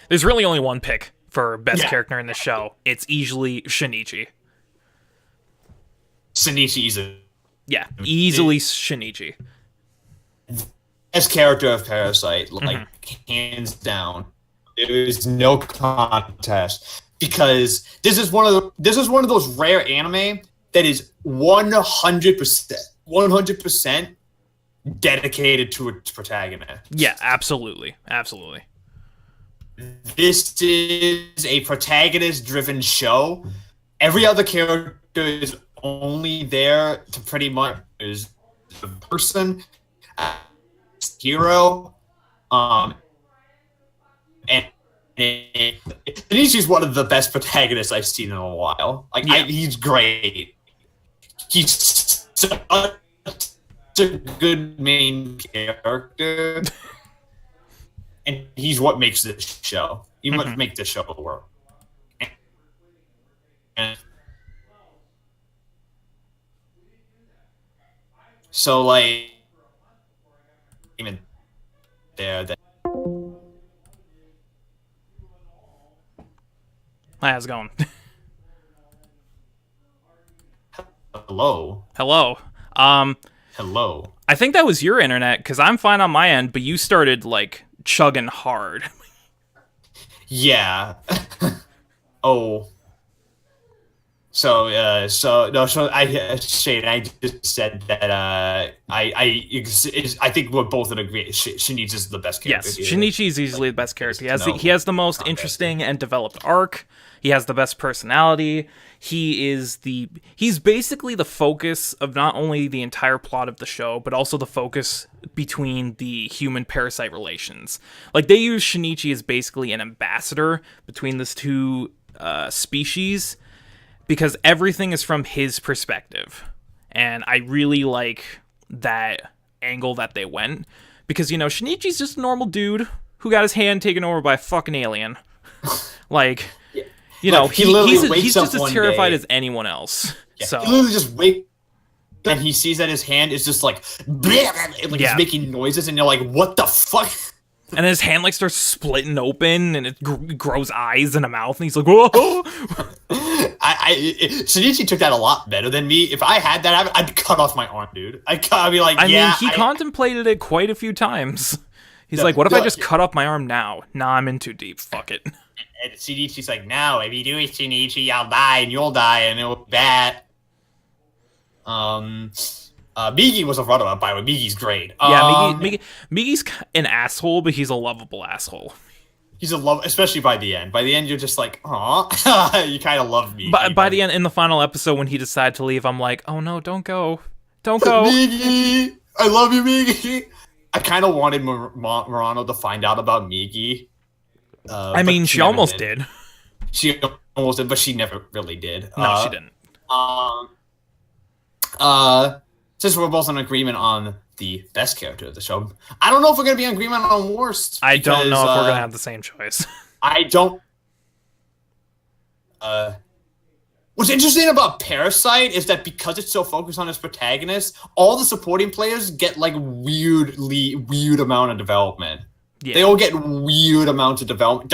There's really only one pick for best character in the show. It's easily Shinichi. Easily Shinichi.
Best character of Parasyte, like hands down. There is no contest, because this is one of those rare anime that is 100% dedicated to its protagonist.
Yeah, absolutely.
This is a protagonist-driven show. Every other character is only there to pretty much is the person, hero, and Shinichi's one of the best protagonists I've seen in a while. Like,
Yeah.
he's great. He's such a good main character, and he's what makes this show. He must make this show work. And so, like, even there, that
How's it going?
hello,
Hello.
hello.
I think that was your internet, because I'm fine on my end, but you started, like, chugging hard.
Yeah. Oh. So I Shane, I just said that I think we're both in agreement. Shinichi is the best character.
Yes,
here.
Shinichi is easily the best character.
No.
He has the most interesting and developed arc. He has the best personality. He's basically the focus of not only the entire plot of the show, but also the focus between the human-parasite relations. Like, they use Shinichi as basically an ambassador between these two species, because everything is from his perspective. And I really like that angle that they went. Because, Shinichi's just a normal dude who got his hand taken over by a fucking alien. Like, he's just as terrified as anyone else.
Yeah,
so
he literally just wakes and he sees that his hand is just like, he's making noises, and you're like, what the fuck?
And his hand like starts splitting open, and it grows eyes and a mouth, and he's like, whoa!
Shinichi took that a lot better than me. If I had that happen, I'd cut off my arm, dude. I'd be like,
I mean, he contemplated it quite a few times. He's like, what if I just cut off my arm now? Nah, I'm in too deep. Fuck it.
And Shinichi's like, no, if you do it, Shinichi, I'll die, and you'll die, and it'll be bad. Migi was a runner-up, by the way. Migi's great.
Migi's an asshole, but he's a lovable asshole.
He's especially by the end. By the end, you're just like, aw, you kind of love Migi.
But by the end, in the final episode, when he decided to leave, I'm like, oh no, don't go. Don't go.
Migi! I love you, Migi! I kind of wanted Murano to find out about Migi.
I mean, she almost did.
She almost did, but she never really did.
No, she didn't.
Since we're both in agreement on the best character of the show, I don't know if we're going to be in agreement on worst.
I don't know if we're going to have the same choice.
I don't... What's interesting about Parasyte is that because it's so focused on its protagonist, all the supporting players get, like, weird amount of development. Yeah. They all get weird amounts of development.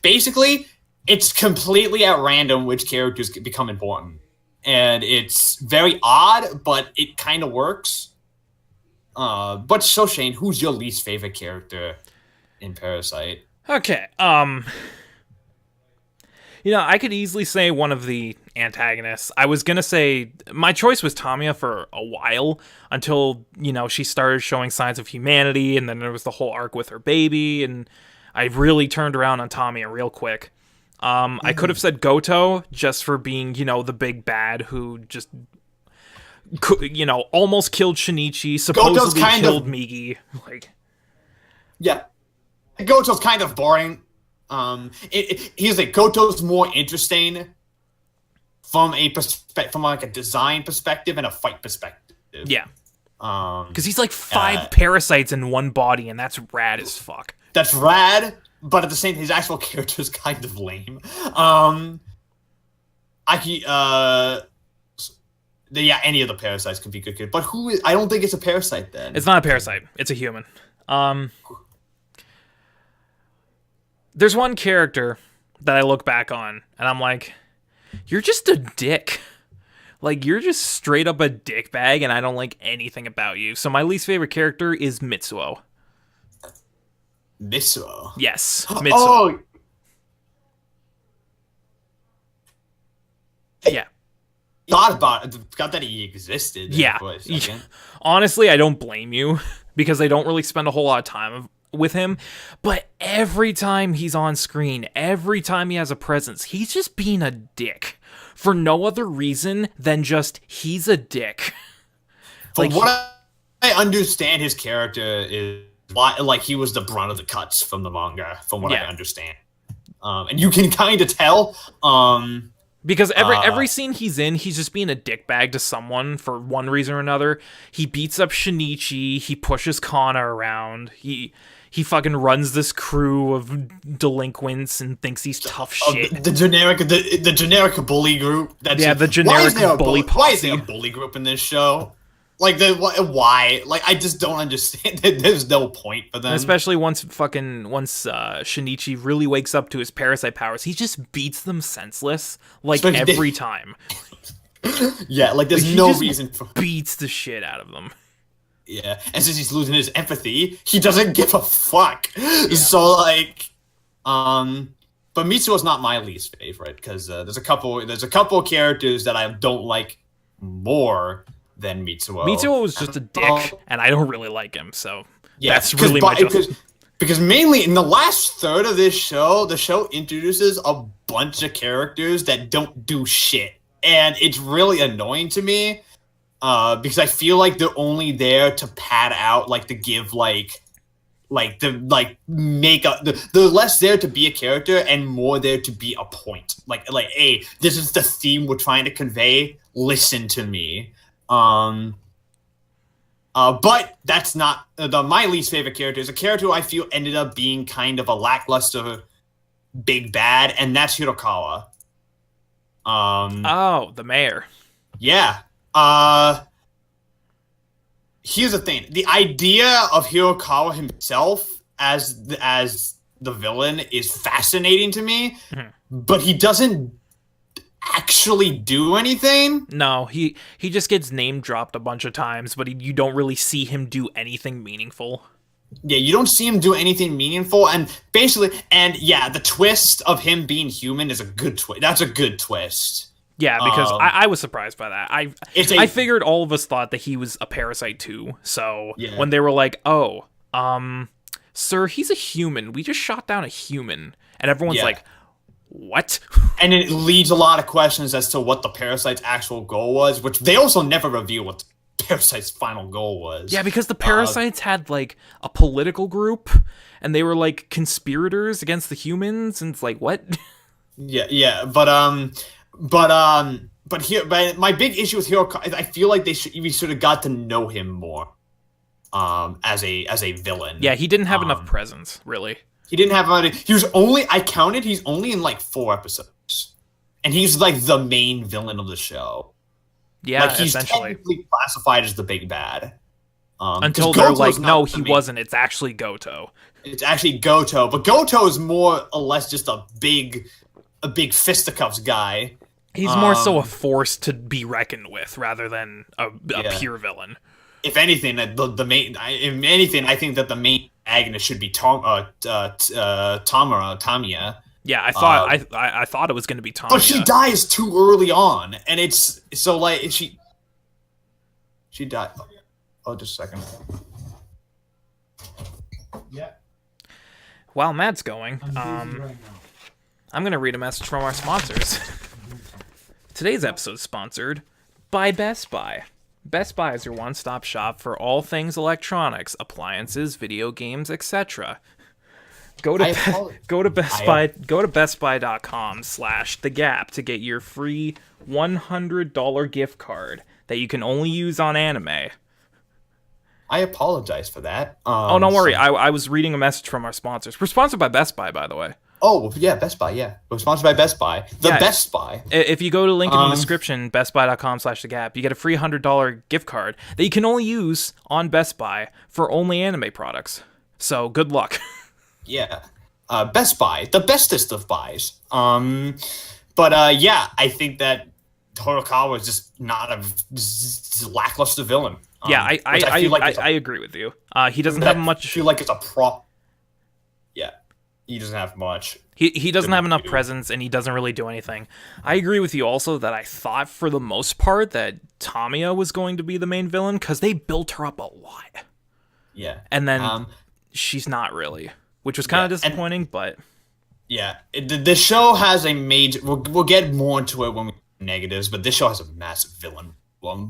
Basically, it's completely at random which characters become important. And it's very odd, but it kind of works. But so, Shane, who's your least favorite character in Parasyte?
Okay, I could easily say one of the antagonists. I was gonna say, my choice was Tamiya for a while, until, she started showing signs of humanity, and then there was the whole arc with her baby, and I really turned around on Tamiya real quick. I could have said Goto, just for being, the big bad who just, almost killed Shinichi, supposedly killed Migi. Like,
yeah. Goto's kind of boring. He's like, Goto's more interesting from a design perspective and a fight perspective.
Yeah. Because he's like 5 parasites in one body, and that's rad as fuck.
That's rad. But at the same time, his actual character is kind of lame. Any of the parasites can be good. But I don't think it's a parasite then.
It's not a parasite. It's a human. There's one character that I look back on, and I'm like, you're just a dick. Like, you're just straight up a dick bag, and I don't like anything about you. So my least favorite character is Mitsuo.
Mitsuo?
Yes, Mitsuo.
Oh!
Yeah.
Forgot that he existed.
Yeah. Honestly, I don't blame you, because they don't really spend a whole lot of time with him, but every time he's on screen, every time he has a presence, he's just being a dick. For no other reason than just, he's a dick.
From what I understand, his character is like he was the brunt of the cuts from the manga, from what I understand. And you can kind of tell.
Because every scene he's in, he's just being a dickbag to someone for one reason or another. He beats up Shinichi. He pushes Kana around. He fucking runs this crew of delinquents and thinks he's tough shit.
The generic bully group.
The generic bully posse.
Why is there a bully group in this show? Like, why? Like, I just don't understand. There's no point for them.
And especially once Shinichi really wakes up to his parasite powers, he just beats them senseless, like, every time.
Yeah, like, there's no reason for...
beats the shit out of them.
Yeah, and since he's losing his empathy, he doesn't give a fuck. Yeah. So, like, but Mitsuo's not my least favorite, because there's a couple of characters that I don't like more than Mitsuo.
Mitsuo was just a dick, and I don't really like him, so that's really my
because mainly in the last third of this show, the show introduces a bunch of characters that don't do shit, and it's really annoying to me, because I feel like they're only there to pad out, like, to give, they're less there to be a character and more there to be a point. Like, hey, this is the theme we're trying to convey. Listen to me. But that's not my least favorite character. Is a character who I feel ended up being kind of a lackluster big bad, and that's Hirokawa.
The mayor.
Yeah. Here's the thing: the idea of Hirokawa himself as the villain is fascinating to me, but he doesn't actually do anything.
No, he just gets name dropped a bunch of times, but you don't really see him do anything meaningful.
Yeah, you don't see him do anything meaningful, and the twist of him being human is a good twist. That's a good twist.
Yeah, because I was surprised by that. I figured all of us thought that he was a parasite too. So when they were like, "Oh, sir, he's a human. We just shot down a human," and everyone's like, what?
And it leads a lot of questions as to what the Parasite's actual goal was, which they also never reveal what the Parasite's final goal was.
Yeah, because the Parasites had, like, a political group, and they were, like, conspirators against the humans, and it's like, what?
Yeah, but my big issue with Hirokawa, I feel like we sort of got to know him more, as a villain.
Yeah, he didn't have enough presence, really.
He didn't have any. He's only in like 4 episodes, and he's like the main villain of the show.
Yeah,
like, he's
essentially
technically classified as the big bad.
Until they're like, no, he wasn't. It's actually Goto.
It's actually Goto, but Goto is more or less just a big fisticuffs guy.
He's more so a force to be reckoned with rather than a pure villain.
If anything, I think that the main agonist should be Tamiya.
Yeah, I thought it was going to be Tamiya.
But she dies too early on, and it's so like she died. Oh, just a second.
Yeah.
While Matt's going, I'm going to read a message from our sponsors. Today's episode is sponsored by Best Buy. Best Buy is your one-stop shop for all things electronics, appliances, video games, etc. Go to bestbuy.com/thegap to get your free $100 gift card that you can only use on anime.
I apologize for that.
Oh, don't worry. I was reading a message from our sponsors. We're sponsored by Best Buy, by the way.
Oh, yeah, Best Buy, yeah. We're sponsored by Best Buy. Best Buy.
If you go to the link in the description, bestbuy.com/thegap, you get a free $100 gift card that you can only use on Best Buy for only anime products. So, good luck.
Yeah. Best Buy, the bestest of buys. I think that Hirokawa is just not a lackluster villain.
I agree with you. He doesn't have much.
I feel like it's a prop. Yeah. He doesn't have much.
He doesn't have enough presence, and he doesn't really do anything. I agree with you also that I thought for the most part that Tamiya was going to be the main villain, because they built her up a lot.
Yeah.
And then she's not really, which was kind of disappointing, but...
Yeah. The show has a major... We'll get more into it when we negatives, but this show has a massive villain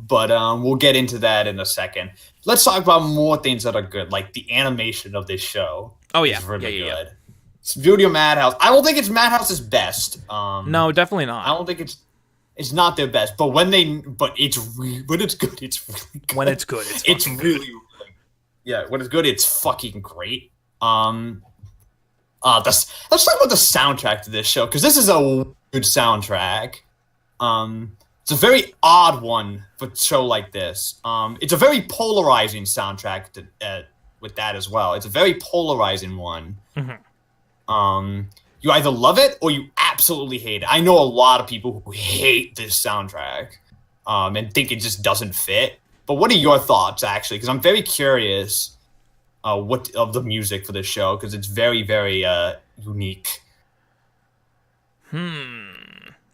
but we'll get into that in a second. Let's talk about more things that are good, like the animation of this show.
Oh yeah,
is really
yeah.
good. Studio Madhouse. I don't think it's Madhouse's best.
No, definitely not.
I don't think it's not their best. But when it's good, it's really good.
When it's good,
it's really yeah. When it's good, it's fucking great. Let's talk about the soundtrack to this show because this is a good soundtrack. It's a very odd one for a show like this. It's a very polarizing soundtrack with that as well. It's a very polarizing one.
Mm-hmm.
You either love it or you absolutely hate it. I know a lot of people who hate this soundtrack and think it just doesn't fit. But what are your thoughts, actually? Because I'm very curious what of the music for this show because it's very, very unique.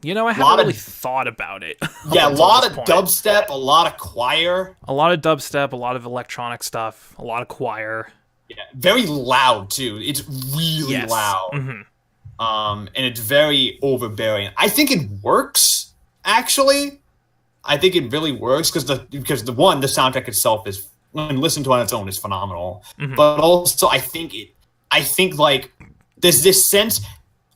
You know, I haven't really thought about it.
Yeah, a lot of dubstep, a lot of choir.
A lot of dubstep, a lot of electronic stuff, a lot of choir.
Yeah, very loud, too. It's really loud.
Mm-hmm.
And it's very overbearing. I think it works, actually. I think it really works because the soundtrack itself is, when listened to on its own, is phenomenal. Mm-hmm. But also, I think like there's this sense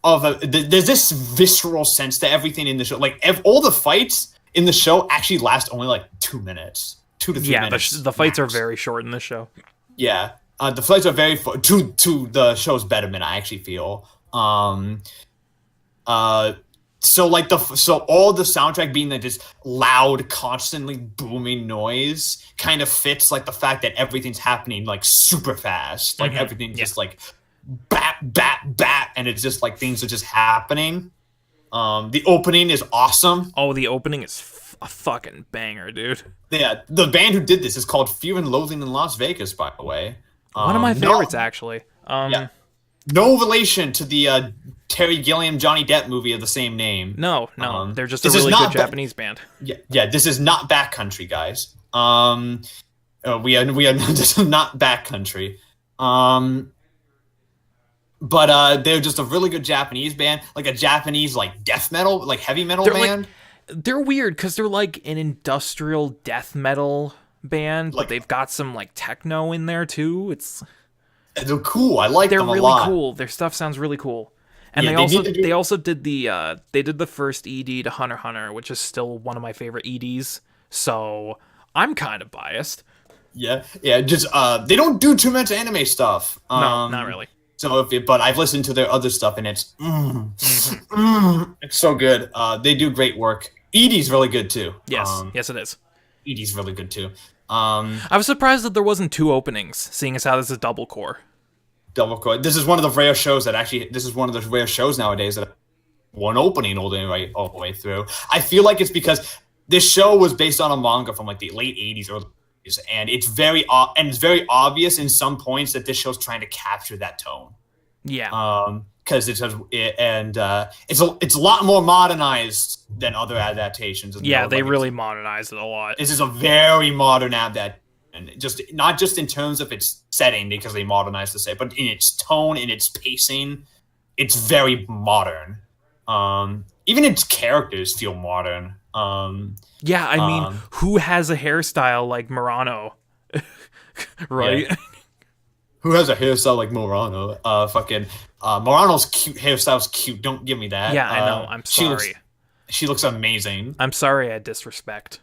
there's this visceral sense to everything in the show. Like all the fights in the show actually last only like 2 minutes, 2 to 3 minutes.
Yeah, the fights are very short in this show.
Yeah, the fights are very to the show's betterment. I actually feel. So all the soundtrack being like this loud, constantly booming noise kind of fits like the fact that everything's happening like super fast, like everything's just like bat, bat, bat, and it's just like things are just happening. The opening is awesome.
Oh, the opening is a fucking banger, dude.
Yeah, the band who did this is called Fear and Loathing in Las Vegas, by the way.
One of my favorites, actually.
Yeah. No relation to the Terry Gilliam, Johnny Depp movie of the same name.
No, they're just a really good Japanese band.
Yeah, this is not Backcountry, guys. We are this is not Backcountry. But they're just a really good Japanese band, like a Japanese like death metal, like heavy metal band.
They're weird because they're like an industrial death metal band, but they've got some like techno in there too.
They're cool. I like them a lot.
They're really cool. Their stuff sounds really cool. And they also did the first ED to Hunter x Hunter, which is still one of my favorite EDs. So I'm kind of biased.
Yeah. Just they don't do too much anime stuff.
No, not really.
So but I've listened to their other stuff and it's it's so good. They do great work. ED's really good too.
Yes, yes it is.
ED's really good too.
I was surprised that there wasn't 2 openings, seeing as how this is double core.
Double core. This is one of the rare shows nowadays that one opening all the way through. I feel like it's because this show was based on a manga from like the late 80s or and it's very obvious in some points that this show's trying to capture that tone.
Yeah.
Because it's a lot more modernized than other adaptations.
Yeah, they really modernized it a lot.
This is a very modern adaptation, just not just in terms of its setting because they modernized the set, but in its tone, in its pacing, it's very modern. Even its characters feel modern.
Yeah, I mean, who has a hairstyle like Murano? Right?
Yeah. Who has a hairstyle like Murano? Murano's cute hairstyle's cute. Don't give me that.
Yeah, I know. I'm sorry.
She looks amazing.
I'm sorry I disrespect.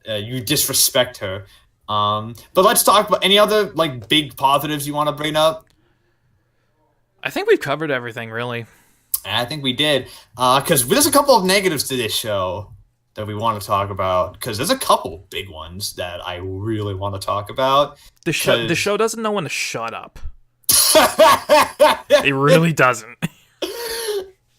You disrespect her. But let's talk about any other like big positives you want to bring up.
I think we've covered everything, really.
I think we did. Because there's a couple of negatives to this show that we want to talk about. Because there's a couple big ones that I really want to talk about.
The show doesn't know when to shut up. It really doesn't.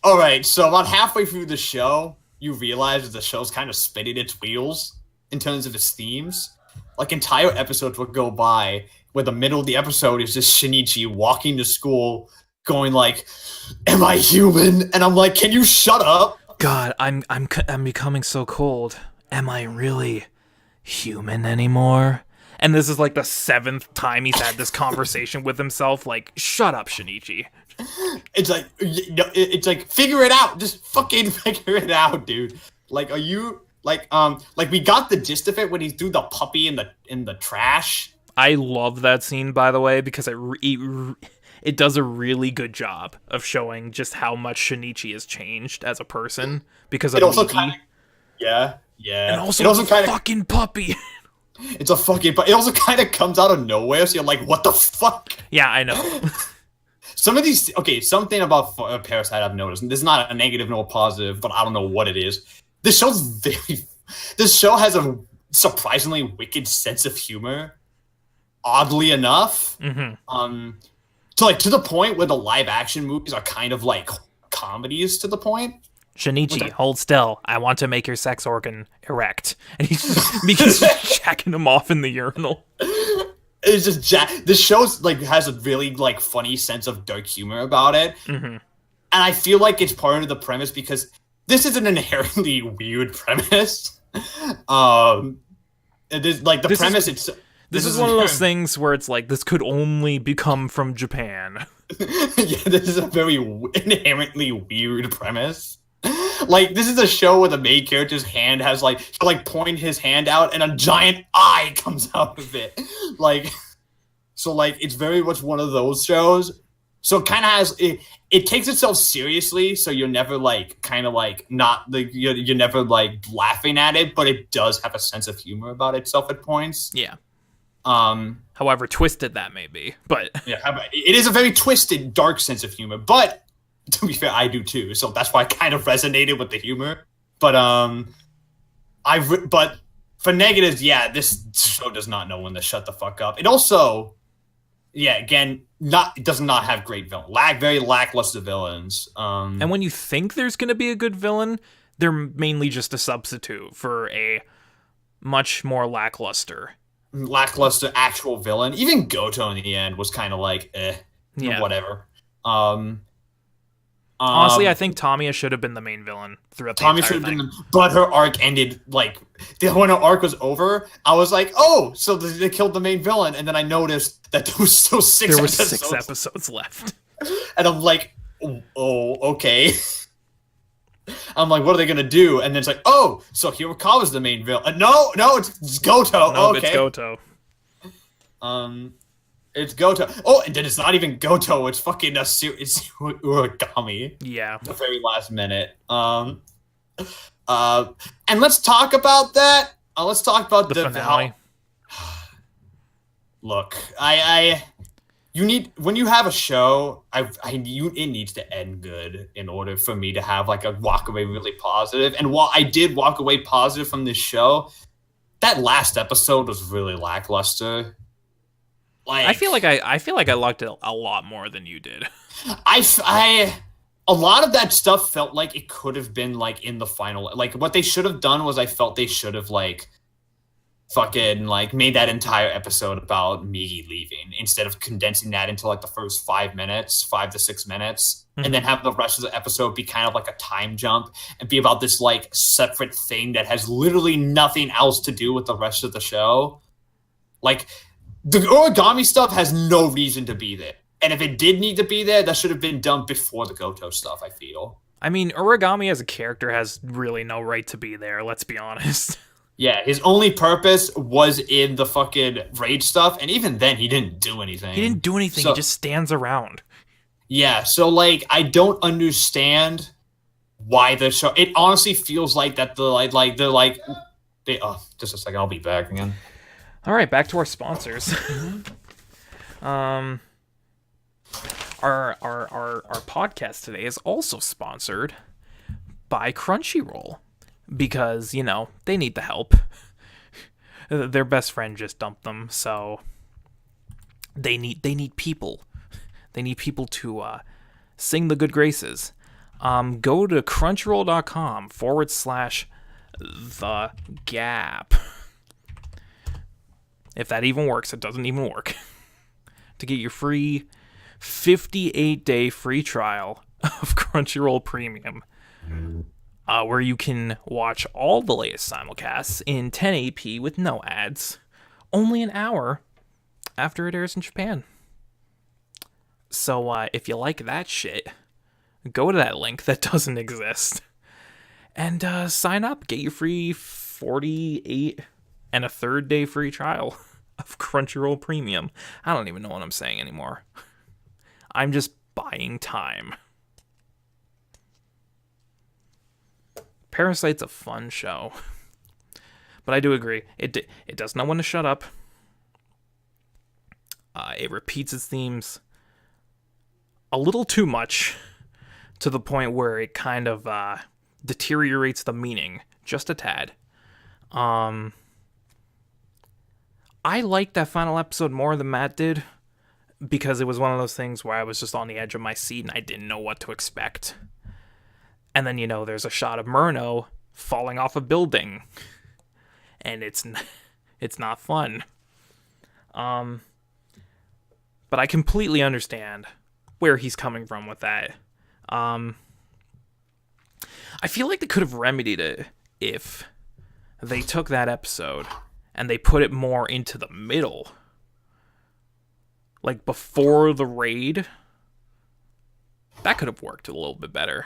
All right, so about halfway through the show, you realize that the show's kind of spinning its wheels in terms of its themes. Like, entire episodes will go by where the middle of the episode is just Shinichi walking to school going like, "Am I human?" And I'm like, "Can you shut up?"
God, I'm becoming so cold. Am I really human anymore? And this is like the 7th time he's had this conversation with himself. Like, shut up, Shinichi.
It's like figure it out. Just fucking figure it out, dude. Like, are you Like we got the gist of it when he threw the puppy in the trash.
I love that scene, by the way, because it does a really good job of showing just how much Shinichi has changed as a person because of
It also
Miki.
kind of, yeah.
And also,
it also kind of,
fucking puppy.
it's a fucking, but it also kind of comes out of nowhere. So you're like, what the fuck?
Yeah, I know.
Some of these, something about Parasyte I've noticed, and this is not a negative nor positive, but I don't know what it is. This show has a surprisingly wicked sense of humor. Oddly enough, to the point where the live action movies are kind of like comedies to the point.
Shinichi, hold still. I want to make your sex organ erect. And Miki's just jacking him off in the urinal.
It's just this show's like has a really like funny sense of dark humor about it, and I feel like it's part of the premise because this is an inherently weird premise. It is like the premise.
This is one of those things where it's like, this could only become from Japan.
Yeah, this is a very inherently weird premise. Like, this is a show where the main character's hand has, like, he'll, like, point his hand out and a giant eye comes out of it. Like, so, like, it's very much one of those shows. So it kind of has, it takes itself seriously, so you're never, like, kind of, like, not, like, you're never, like, laughing at it, but it does have a sense of humor about itself at points.
Yeah. However twisted that may be, but
yeah, it is a very twisted, dark sense of humor. But to be fair, I do too, so that's why I kind of resonated with the humor. But but for negatives, yeah, this show does not know when to shut the fuck up. It also, yeah, again, it does not have great villains, very lackluster villains.
And when you think there's gonna be a good villain, they're mainly just a substitute for a much more lackluster
actual villain. Even Goto in the end was kind of like, whatever.
Honestly, I think Tamiya should have been the main villain throughout the
Tommy
entire
should have
thing.
been, but her arc ended like when her arc was over. I was like, oh, so they killed the main villain, and then I noticed that there was still six
episodes left,
and I'm like, oh, okay. I'm like, what are they gonna do? And then it's like, oh, so Hirokawa's the main villain. No, it's Goto.
No,
okay.
It's Goto.
It's Goto. Oh, and then it's not even Goto. It's fucking it's Uragami.
Yeah.
The very last minute. And let's talk about that. Let's talk about
the finale.
Look, you need, when you have a show, it needs to end good in order for me to have like a walk away really positive. And while I did walk away positive from this show, that last episode was really lackluster. Like,
I feel like I liked it a lot more than you did.
A lot of that stuff felt like it could have been like in the final. Like what they should have done was I felt they should have like fucking like made that entire episode about Migi leaving instead of condensing that into like the first 5 to 6 minutes, and then have the rest of the episode be kind of like a time jump and be about this like separate thing that has literally nothing else to do with the rest of the show. Like the origami stuff has no reason to be there. And if it did need to be there, that should have been done before the Goto stuff, I feel.
I mean, Origami as a character has really no right to be there, let's be honest.
Yeah, his only purpose was in the fucking raid stuff, and even then, he didn't do anything.
He just stands around.
Yeah, so, like, I don't understand why the show... It honestly feels like that just a second, I'll be back again.
All right, back to our sponsors. Our podcast today is also sponsored by Crunchyroll because, you know, they need the help. Their best friend just dumped them, so they need people. They need people to sing the good graces. Go to crunchyroll.com/the G.A.P. If that even works, it doesn't even work. To get your free 58-day free trial of Crunchyroll Premium, where you can watch all the latest simulcasts in 1080p with no ads, only an hour after it airs in Japan. So if you like that shit, go to that link that doesn't exist And sign up, get your free 48 and a third day free trial of Crunchyroll Premium. I don't even know what I'm saying anymore. I'm just buying time. Parasyte's a fun show. But I do agree. It does know when to shut up. It repeats its themes a little too much, to the point where it kind of deteriorates the meaning just a tad. I liked that final episode more than Matt did, because it was one of those things where I was just on the edge of my seat and I didn't know what to expect. And then, there's a shot of Murno falling off a building, and it's not fun. But I completely understand where he's coming from with that. I feel like they could have remedied it if they took that episode and they put it more into the middle. Like before the raid. That could have worked a little bit better.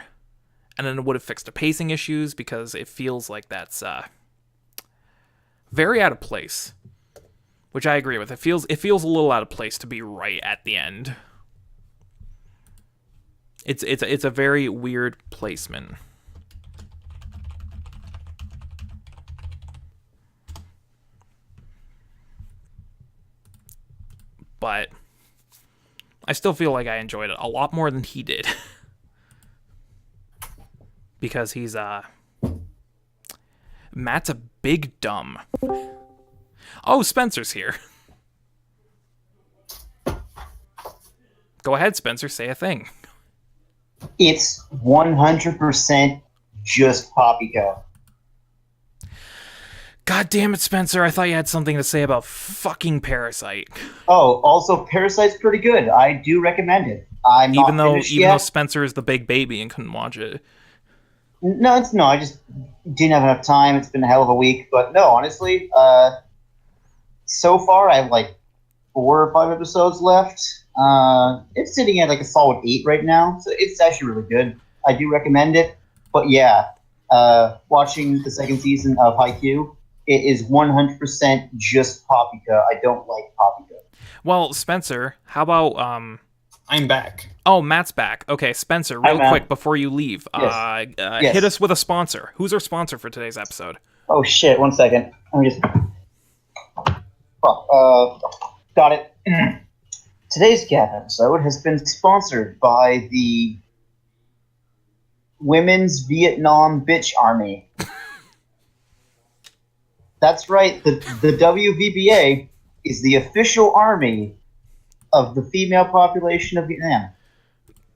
And then it would have fixed the pacing issues, because it feels like that's very out of place. Which I agree with. It feels a little out of place to be right at the end. It's a very weird placement. But I still feel like I enjoyed it a lot more than he did. Because he's Matt's a big dumb. Oh, Spencer's here. Go ahead, Spencer, say a thing.
It's 100% just Poppyco.
God damn it, Spencer, I thought you had something to say about fucking Parasyte.
Oh, also, Parasyte's pretty good. I do recommend it.
Even though Spencer is the big baby and couldn't watch it.
No, I just didn't have enough time. It's been a hell of a week. But no, honestly, so far I have like 4 or 5 episodes left. It's sitting at like a solid 8 right now. So it's actually really good. I do recommend it. But yeah, watching the second season of Haikyuu, it is 100% just Poppyco. I don't like Poppyco.
Well, Spencer, how about
I'm back.
Oh, Matt's back. Okay, Spencer, real quick before you leave,
Yes.
hit us with a sponsor. Who's our sponsor for today's episode?
Oh shit! 1 second. Let me just. Got it. Today's G.A.P episode has been sponsored by the Women's Vietnam Bitch Army. That's right. The WVBA is the official army of the female population of Vietnam.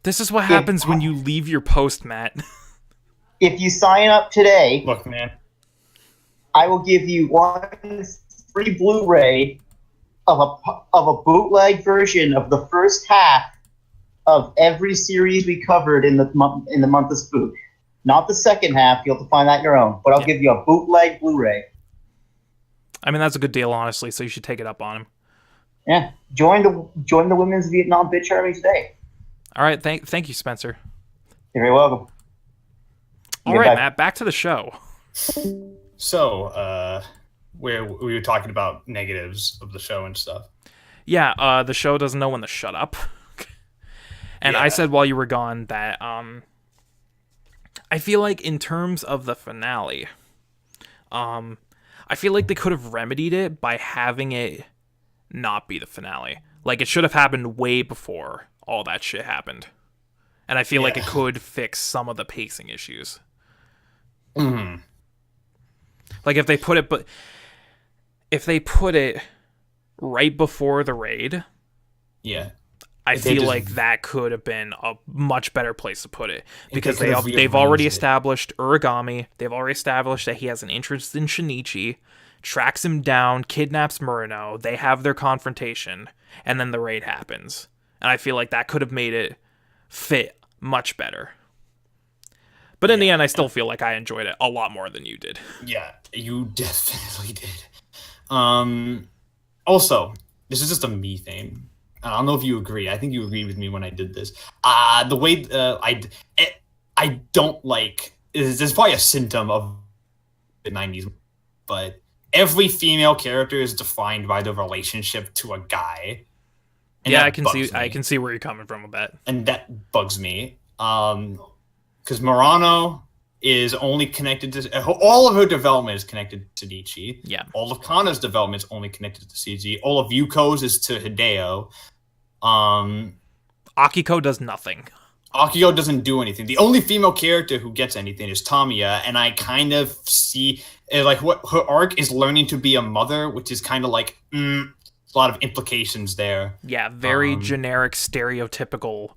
This is what happens when you leave your post, Matt.
If you sign up today,
Look, man,
I will give you 1 free Blu-ray of a bootleg version of the first half of every series we covered in the month of Spook. Not the second half. You'll have to find that on your own. But I'll give you a bootleg Blu-ray.
I mean, that's a good deal, honestly. So you should take it up on him.
Yeah, join the Women's Vietnam Bitch Army today.
All right, thank you, Spencer.
You're very welcome.
All right, Matt, back to the show.
So, where we were talking about negatives of the show and stuff.
Yeah, the show doesn't know when to shut up. And I said while you were gone that I feel like in terms of the finale, I feel like they could have remedied it by having it not be the finale. Like, it should have happened way before all that shit happened. And I feel like it could fix some of the pacing issues.
Mm-hmm.
Like, if they put it right before the raid, I feel like that could have been a much better place to put it, because they've already established Origami. They've already established that he has an interest in Shinichi, tracks him down, kidnaps Murano. They have their confrontation, and then the raid happens. And I feel like that could have made it fit much better. But in the end, I still feel like I enjoyed it a lot more than you did.
Yeah, you definitely did. Also, this is just a me thing. I don't know if you agree. I think you agreed with me when I did this. The way I don't like is probably a symptom of the 90s, but every female character is defined by the relationship to a guy. And
yeah,
that
I can see where you're coming from with that.
And that bugs me. Because Murano is only connected to all of her development is connected to Nichi.
Yeah.
All of Kana's development is only connected to CG. All of Yuko's is to Hideo.
Akiko does nothing.
Akiko doesn't do anything. The only female character who gets anything is Tamiya, and I kind of see like what her arc is learning to be a mother, which is kind of like a lot of implications there.
Yeah, very generic, stereotypical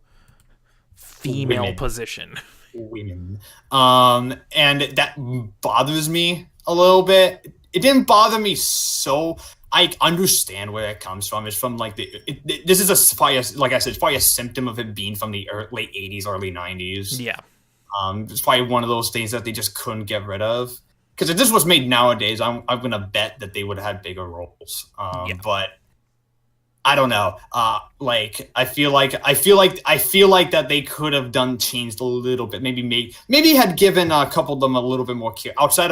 female position.
Women. And that bothers me a little bit. It didn't bother me so. I understand where it comes from. It's from like this is probably like I said, it's probably a symptom of it being from the late 80s, early 90s.
Yeah.
It's probably one of those things that they just couldn't get rid of. Because if this was made nowadays, I'm gonna bet that they would have had bigger roles. But I don't know. Like I feel like that they could have changed a little bit. Maybe had given a couple of them a little bit more care outside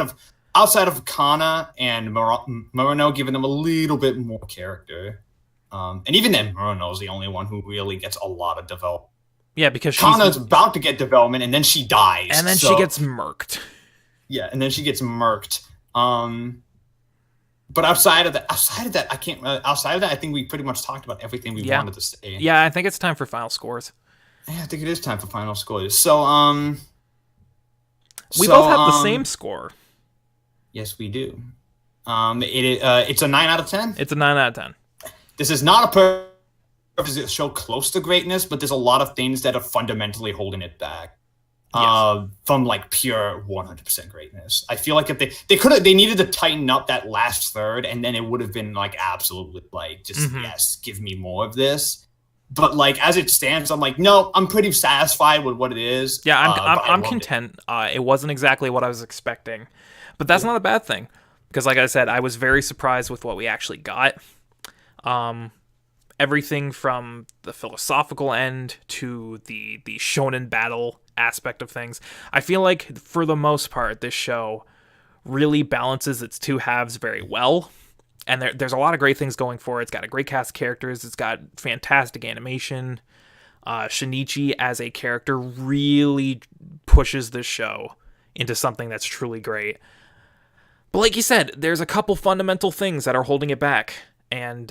of Kana and Murano, giving them a little bit more character. And even then, Murano is the only one who really gets a lot of development.
Yeah, because
Kana's about to get development, and then she dies.
And then she gets murked.
Yeah, and then she gets murked. But outside of that, I can't. Outside of that, I think we pretty much talked about everything we wanted to say.
Yeah, I think it's time for final scores.
Yeah, I think it is time for final scores. So,
we both have the same score.
Yes, we do. It's a 9 out of 10.
It's a 9 out of 10.
This is not a perfect show close to greatness, but there's a lot of things that are fundamentally holding it back. From like pure 100% greatness. I feel like if they needed to tighten up that last third, and then it would have been like absolutely like just yes, give me more of this. But like as it stands, I'm like, no, I'm pretty satisfied with what it is.
Yeah, I'm content. It wasn't exactly what I was expecting, but that's not a bad thing because, like I said, I was very surprised with what we actually got. Everything from the philosophical end to the shonen battle aspect of things. I feel like for the most part, this show really balances its two halves very well. And there's a lot of great things going for it. It's got a great cast of characters. It's got fantastic animation. Shinichi as a character really pushes this show into something that's truly great. But like you said, there's a couple fundamental things that are holding it back. And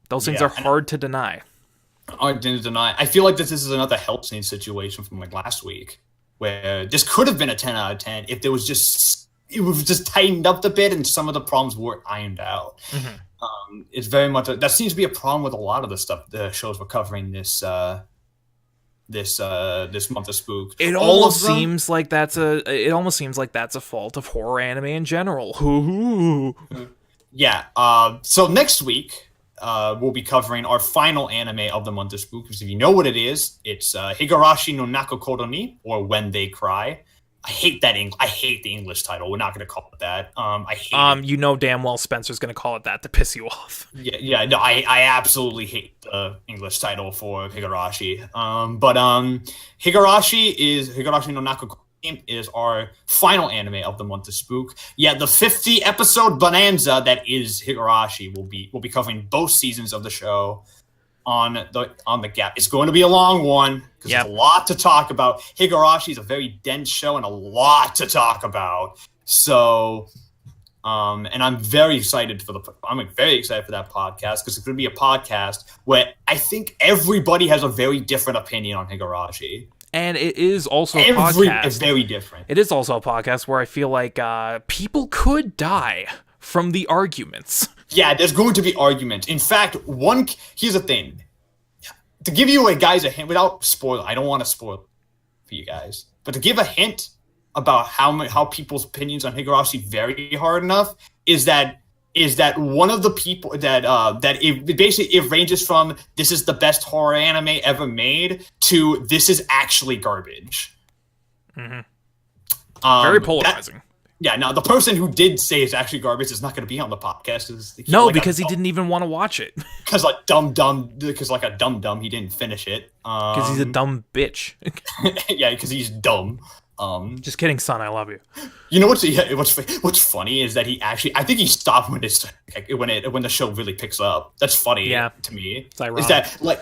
those things are hard to deny.
I didn't deny. I feel like this is another help scene situation from like last week, where this could have been a 10 out of 10 if it was just tightened up a bit and some of the problems were ironed out. It's very much that seems to be a problem with a lot of the stuff the shows we're covering this month of Spook.
It almost seems like that's a fault of horror anime in general.
Yeah. So next week. We'll be covering our final anime of the month of Spook. Because if you know what it is, it's Higurashi no Nakokoro ni, or When They Cry. I hate that I hate the English title. We're not going to call it that. I hate it.
You know damn well Spencer's going to call it that to piss you off.
Yeah. No, I absolutely hate the English title for Higurashi. But Higurashi no Nakokoro is our final anime of the month of Spook. Yeah, the 50 episode bonanza that is Higurashi will be covering both seasons of the show on the G.A.P. It's going to be a long one because there's a lot to talk about. Higurashi is a very dense show and a lot to talk about. So, and I'm very excited for that podcast because it's going to be a podcast where I think everybody has a very different opinion on Higurashi.
And it is also a podcast.
It's very different.
It is also a podcast where I feel like people could die from the arguments.
Yeah, there's going to be arguments. In fact, here's the thing. To give you a hint, without spoiler, I don't want to spoil for you guys, but to give a hint about how people's opinions on Higurashi vary hard enough is that one of the people that it ranges from this is the best horror anime ever made to this is actually garbage.
Very polarizing.
Now the person who did say it's actually garbage is not going to be on the podcast.
Because he didn't even want to watch it.
Because like a dumb he didn't finish it.
Because he's a dumb bitch.
Yeah, because he's dumb.
Just kidding, son. I love you.
You know what's funny is that he actually, I think he stopped when the show really picks up. That's funny. To me.
It's ironic.
Is that like,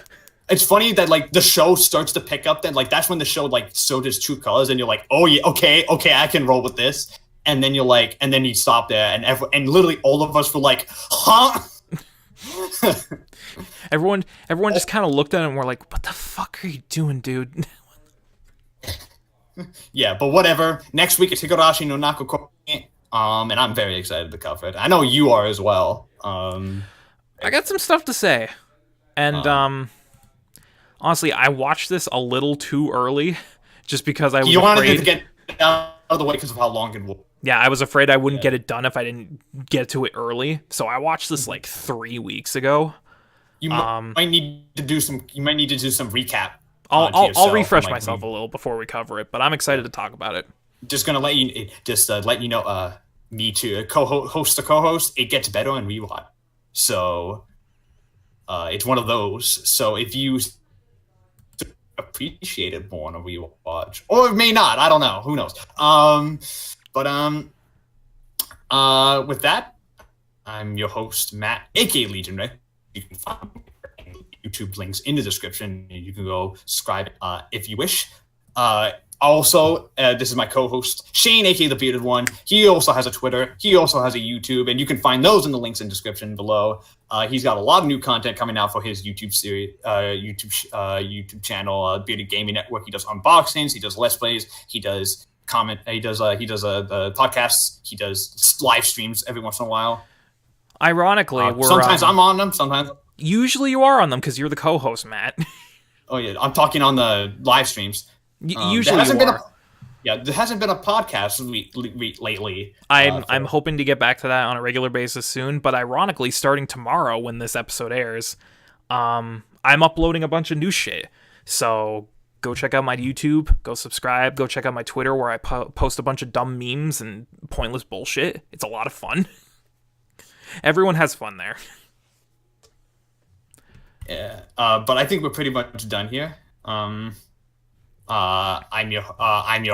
it's funny that like the show starts to pick up. Then like that's when the show like showed its true colors, and you're like, oh yeah, okay, I can roll with this. And then you're like, and then you stop there, and literally all of us were like, huh?
Everyone just kind of looked at it and were like, what the fuck are you doing, dude?
Yeah, but whatever. Next week it's Higurashi no Naku and I'm very excited to cover it. I know you are as well.
I got some stuff to say. And honestly, I watched this a little too early just because I was
You wanted
afraid
to get out of the way because of how long it was.
Yeah, I was afraid I wouldn't get it done if I didn't get to it early. So I watched this like 3 weeks ago.
You might need to do some recap.
I'll refresh myself a little before we cover it, but I'm excited to talk about it.
Just gonna let you know, me too, host to co-host, it gets better on rewatch. So, it's one of those. So if you appreciate it more on a rewatch, or it may not, I don't know, who knows. With that, I'm your host Matt, aka Legendary. You can find YouTube links in the description. You can go subscribe if you wish. Also, this is my co-host Shane, aka the Bearded One. He also has a Twitter. He also has a YouTube, and you can find those in the links in the description below. He's got a lot of new content coming out for his YouTube series, YouTube channel, Bearded Gaming Network. He does unboxings. He does let's plays. He does comment. He does the podcasts. He does live streams every once in a while.
Ironically,
sometimes I'm on them. Sometimes.
Usually you are on them because you're the co-host, Matt.
Oh yeah, I'm talking on the live streams.
Usually you are.
There hasn't been a podcast lately.
I'm hoping to get back to that on a regular basis soon. But ironically, starting tomorrow when this episode airs, I'm uploading a bunch of new shit. So go check out my YouTube. Go subscribe. Go check out my Twitter where I post a bunch of dumb memes and pointless bullshit. It's a lot of fun. Everyone has fun there.
Yeah, but I think we're pretty much done here. I'm your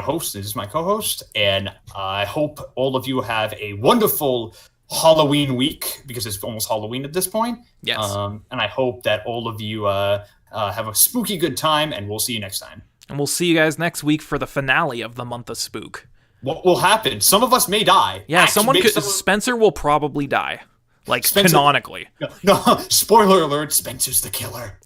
host. This is my co-host, and I hope all of you have a wonderful Halloween week because it's almost Halloween at this point.
Yes.
And I hope that all of you have a spooky good time, and we'll see you next time.
And we'll see you guys next week for the finale of the month of Spook.
What will happen? Some of us may die.
Yeah, Spencer will probably die. Like, canonically.
No, spoiler alert, Spencer's the killer.